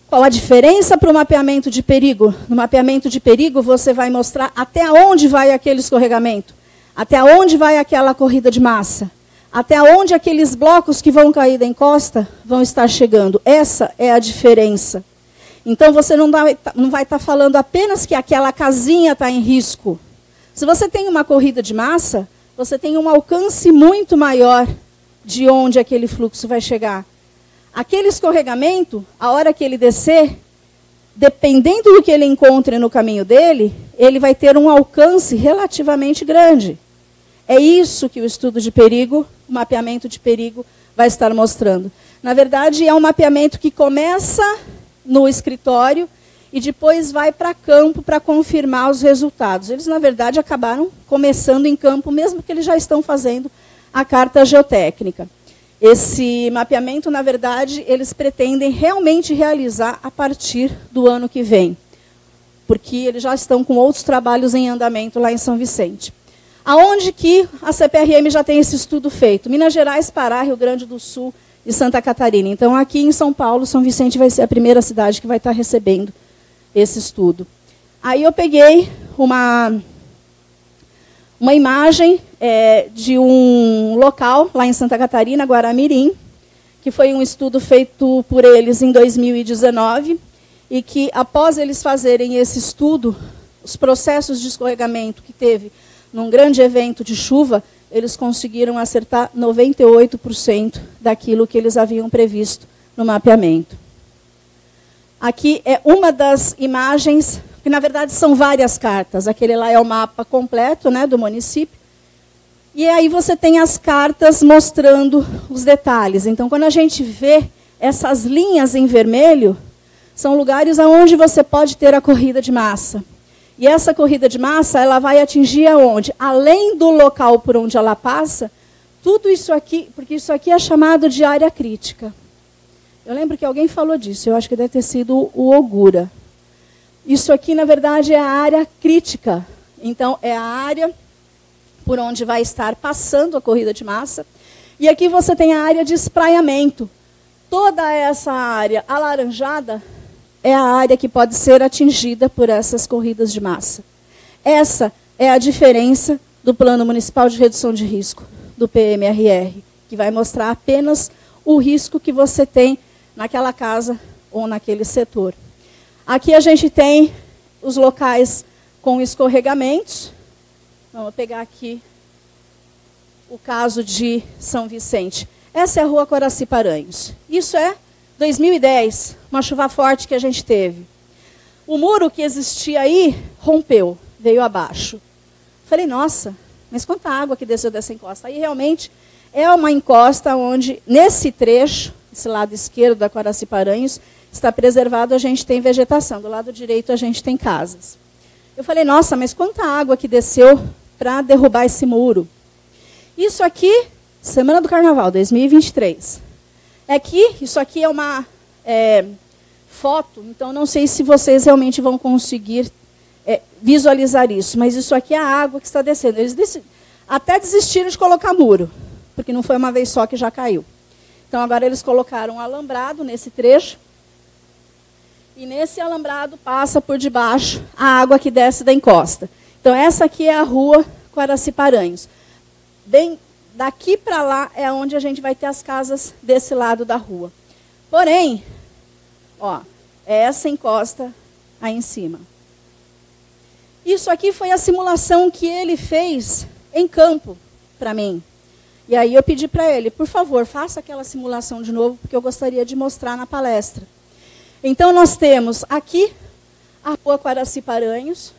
Qual a diferença para o mapeamento de perigo? No mapeamento de perigo, você vai mostrar até onde vai aquele escorregamento, até onde vai aquela corrida de massa, até onde aqueles blocos que vão cair da encosta vão estar chegando. Essa é a diferença. Então, você não vai estar falando apenas que aquela casinha está em risco. Se você tem uma corrida de massa, você tem um alcance muito maior de onde aquele fluxo vai chegar. Aquele escorregamento, a hora que ele descer, dependendo do que ele encontre no caminho dele, ele vai ter um alcance relativamente grande. É isso que o estudo de perigo, o mapeamento de perigo, vai estar mostrando. Na verdade, é um mapeamento que começa no escritório e depois vai para campo para confirmar os resultados. Eles, na verdade, acabaram começando em campo, mesmo que eles já estão fazendo a carta geotécnica. Esse mapeamento, na verdade, eles pretendem realmente realizar a partir do ano que vem, porque eles já estão com outros trabalhos em andamento lá em São Vicente. Aonde que a CPRM já tem esse estudo feito? Minas Gerais, Pará, Rio Grande do Sul e Santa Catarina. Então, aqui em São Paulo, São Vicente vai ser a primeira cidade que vai estar recebendo esse estudo. Aí eu peguei uma imagem de um local, lá em Santa Catarina, Guaramirim, que foi um estudo feito por eles em 2019, e que, após eles fazerem esse estudo, os processos de escorregamento que teve num grande evento de chuva, eles conseguiram acertar 98% daquilo que eles haviam previsto no mapeamento. Aqui é uma das imagens, que na verdade são várias cartas. Aquele lá é o mapa completo, né, do município. E aí você tem as cartas mostrando os detalhes. Então, quando a gente vê essas linhas em vermelho, são lugares onde você pode ter a corrida de massa. E essa corrida de massa, ela vai atingir aonde? Além do local por onde ela passa, tudo isso aqui, porque isso aqui é chamado de área crítica. Eu lembro que alguém falou disso, eu acho que deve ter sido o Ogura. Isso aqui, na verdade, é a área crítica. Então, é a área por onde vai estar passando a corrida de massa. E aqui você tem a área de espraiamento. Toda essa área alaranjada é a área que pode ser atingida por essas corridas de massa. Essa é a diferença do Plano Municipal de Redução de Risco, do PMRR, que vai mostrar apenas o risco que você tem naquela casa ou naquele setor. Aqui a gente tem os locais com escorregamentos. Vamos pegar aqui o caso de São Vicente. Essa é a Rua Coraci Paranhos. Isso é 2010, uma chuva forte que a gente teve. O muro que existia aí rompeu, veio abaixo. Falei, nossa, mas quanta água que desceu dessa encosta? Aí realmente é uma encosta onde, nesse trecho, esse lado esquerdo da Coraci Paranhos, está preservado, a gente tem vegetação. Do lado direito a gente tem casas. Eu falei, nossa, mas quanta água que desceu para derrubar esse muro? Isso aqui, Semana do Carnaval, 2023. Isso aqui é uma foto, então não sei se vocês realmente vão conseguir visualizar isso, mas isso aqui é a água que está descendo. Eles até desistiram de colocar muro, porque não foi uma vez só que já caiu. Então agora eles colocaram um alambrado nesse trecho, e nesse alambrado passa por debaixo a água que desce da encosta. Então essa aqui é a Rua Coraci Paranhos. Bem, daqui para lá é onde a gente vai ter as casas desse lado da rua. Porém, ó, é essa encosta aí em cima. Isso aqui foi a simulação que ele fez em campo para mim. E aí eu pedi para ele, por favor, faça aquela simulação de novo, porque eu gostaria de mostrar na palestra. Então nós temos aqui a Rua Coraci Paranhos.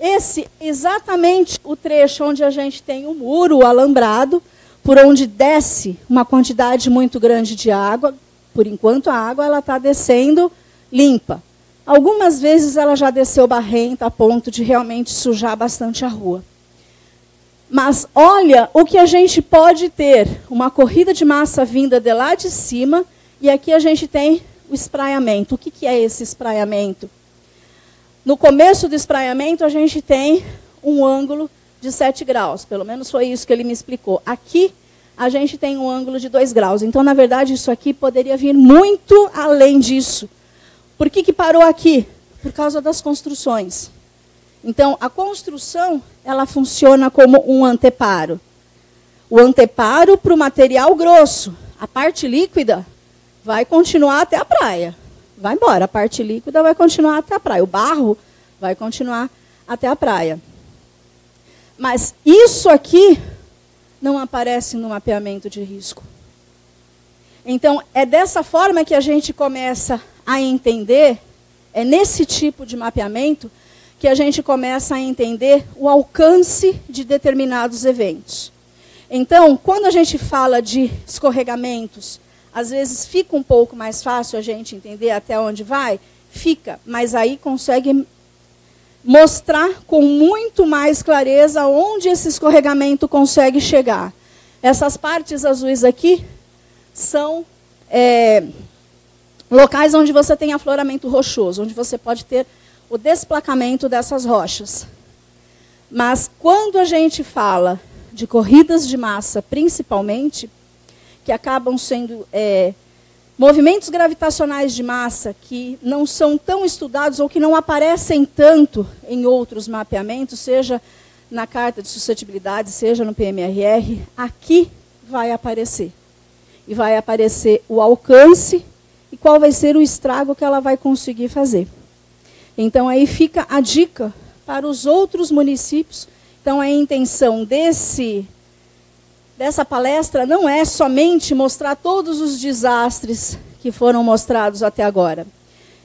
Esse exatamente o trecho onde a gente tem o muro, o alambrado, por onde desce uma quantidade muito grande de água. Por enquanto a água está descendo limpa. Algumas vezes ela já desceu barrenta a ponto de realmente sujar bastante a rua. Mas olha o que a gente pode ter. Uma corrida de massa vinda de lá de cima, e aqui a gente tem o espraiamento. O que é esse espraiamento? No começo do espraiamento, a gente tem um ângulo de 7 graus. Pelo menos foi isso que ele me explicou. Aqui, a gente tem um ângulo de 2 graus. Então, na verdade, isso aqui poderia vir muito além disso. Por que parou aqui? Por causa das construções. Então, a construção, ela funciona como um anteparo. O anteparo para o material grosso. A parte líquida vai continuar até a praia. Vai embora, a parte líquida vai continuar até a praia. O barro vai continuar até a praia. Mas isso aqui não aparece no mapeamento de risco. Então, é dessa forma que a gente começa a entender, é nesse tipo de mapeamento, que a gente começa a entender o alcance de determinados eventos. Então, quando a gente fala de escorregamentos, às vezes fica um pouco mais fácil a gente entender até onde vai, fica, mas aí consegue mostrar com muito mais clareza onde esse escorregamento consegue chegar. Essas partes azuis aqui são locais onde você tem afloramento rochoso, onde você pode ter o desplacamento dessas rochas. Mas quando a gente fala de corridas de massa, principalmente, que acabam sendo movimentos gravitacionais de massa que não são tão estudados ou que não aparecem tanto em outros mapeamentos, seja na carta de suscetibilidade, seja no PMRR, aqui vai aparecer. E vai aparecer o alcance e qual vai ser o estrago que ela vai conseguir fazer. Então, aí fica a dica para os outros municípios. Então, a intenção dessa palestra não é somente mostrar todos os desastres que foram mostrados até agora.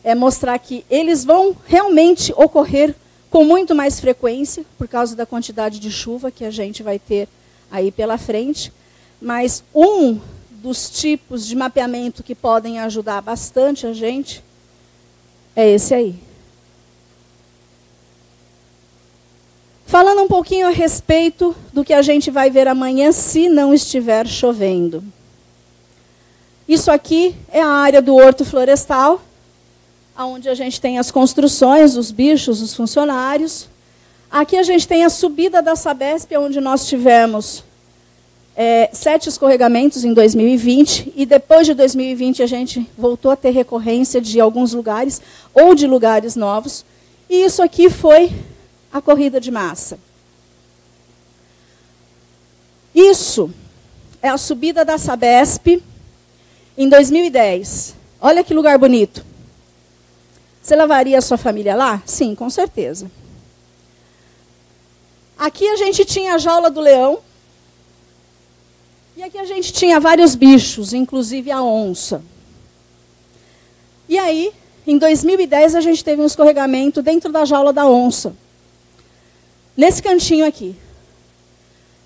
É mostrar que eles vão realmente ocorrer com muito mais frequência, por causa da quantidade de chuva que a gente vai ter aí pela frente. Mas um dos tipos de mapeamento que podem ajudar bastante a gente é esse aí. Falando um pouquinho a respeito do que a gente vai ver amanhã, se não estiver chovendo. Isso aqui é a área do horto florestal, onde a gente tem as construções, os bichos, os funcionários. Aqui a gente tem a subida da Sabesp, onde nós tivemos 7 escorregamentos em 2020, e depois de 2020 a gente voltou a ter recorrência de alguns lugares, ou de lugares novos. E isso aqui foi a corrida de massa. Isso é a subida da Sabesp em 2010. Olha que lugar bonito. Você levaria a sua família lá? Sim, com certeza. Aqui a gente tinha a jaula do leão. E aqui a gente tinha vários bichos, inclusive a onça. E aí, em 2010, a gente teve um escorregamento dentro da jaula da onça. Nesse cantinho aqui.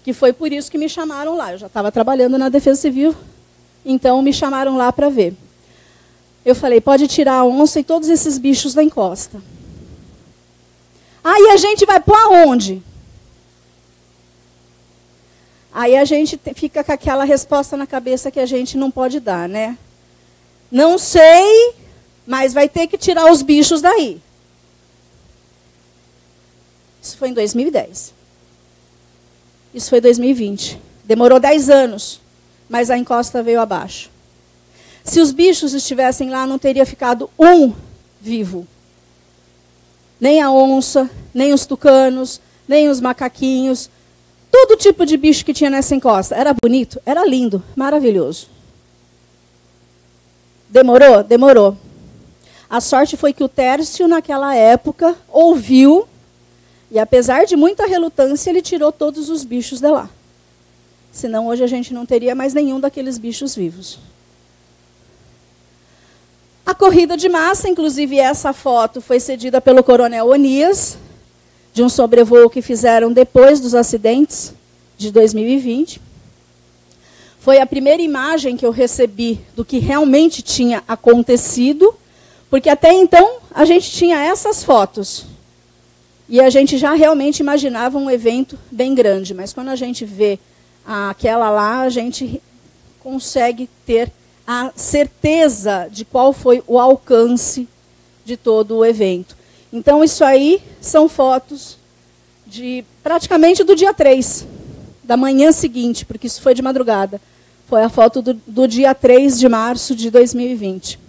Que foi por isso que me chamaram lá. Eu já estava trabalhando na Defesa Civil, então me chamaram lá para ver. Eu falei, pode tirar a onça e todos esses bichos da encosta. Aí a gente vai pôr aonde? Aí a gente fica com aquela resposta na cabeça que a gente não pode dar, né? Não sei, mas vai ter que tirar os bichos daí. Isso foi em 2010. Isso foi em 2020. Demorou 10 anos, mas a encosta veio abaixo. Se os bichos estivessem lá, não teria ficado um vivo. Nem a onça, nem os tucanos, nem os macaquinhos. Todo tipo de bicho que tinha nessa encosta. Era bonito, era lindo, maravilhoso. Demorou? Demorou. A sorte foi que o Tércio, naquela época, ouviu, e apesar de muita relutância, ele tirou todos os bichos de lá. Senão hoje a gente não teria mais nenhum daqueles bichos vivos. A corrida de massa, inclusive essa foto foi cedida pelo Coronel Onias, de um sobrevoo que fizeram depois dos acidentes de 2020. Foi a primeira imagem que eu recebi do que realmente tinha acontecido, porque até então a gente tinha essas fotos. E a gente já realmente imaginava um evento bem grande, mas quando a gente vê aquela lá, a gente consegue ter a certeza de qual foi o alcance de todo o evento. Então, isso aí são fotos de praticamente do dia 3, da manhã seguinte, porque isso foi de madrugada. Foi a foto do dia 3 de março de 2020.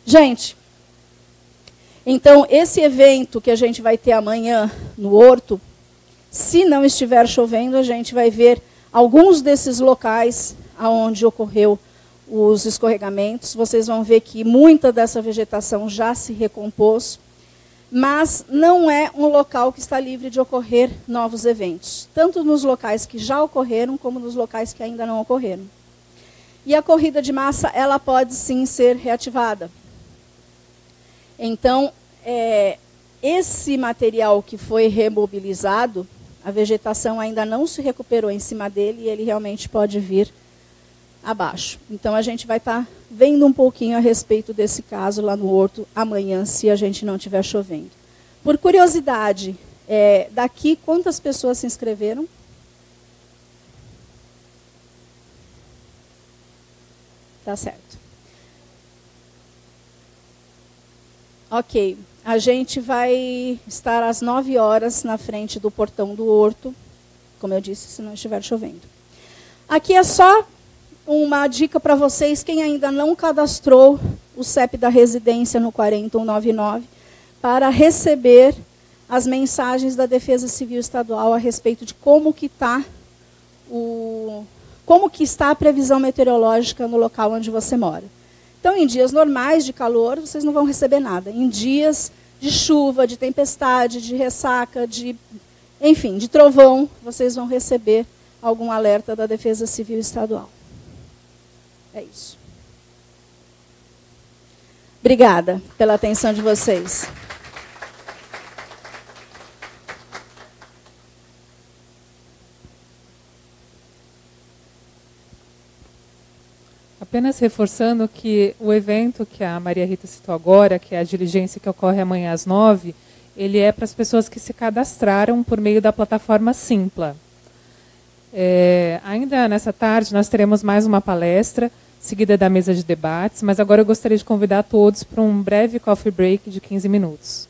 Gente, então, esse evento que a gente vai ter amanhã no Horto, se não estiver chovendo, a gente vai ver alguns desses locais onde ocorreu os escorregamentos. Vocês vão ver que muita dessa vegetação já se recompôs, mas não é um local que está livre de ocorrer novos eventos, tanto nos locais que já ocorreram, como nos locais que ainda não ocorreram. E a corrida de massa, ela pode sim ser reativada. Então, esse material que foi remobilizado, a vegetação ainda não se recuperou em cima dele e ele realmente pode vir abaixo. Então, a gente vai estar vendo um pouquinho a respeito desse caso lá no Horto amanhã, se a gente não estiver chovendo. Por curiosidade, daqui, quantas pessoas se inscreveram? Tá certo. Ok. A gente vai estar às 9 horas na frente do portão do Horto, como eu disse, se não estiver chovendo. Aqui é só uma dica para vocês, quem ainda não cadastrou o CEP da residência no 40199, para receber as mensagens da Defesa Civil Estadual a respeito de como que está a previsão meteorológica no local onde você mora. Então, em dias normais de calor, vocês não vão receber nada. Em dias de chuva, de tempestade, de ressaca, enfim, de trovão, vocês vão receber algum alerta da Defesa Civil Estadual. É isso. Obrigada pela atenção de vocês. Apenas reforçando que o evento que a Maria Rita citou agora, que é a diligência que ocorre amanhã às 9h, ele é para as pessoas que se cadastraram por meio da plataforma Simpla. Ainda nessa tarde nós teremos mais uma palestra, seguida da mesa de debates, mas agora eu gostaria de convidar todos para um breve coffee break de 15 minutos.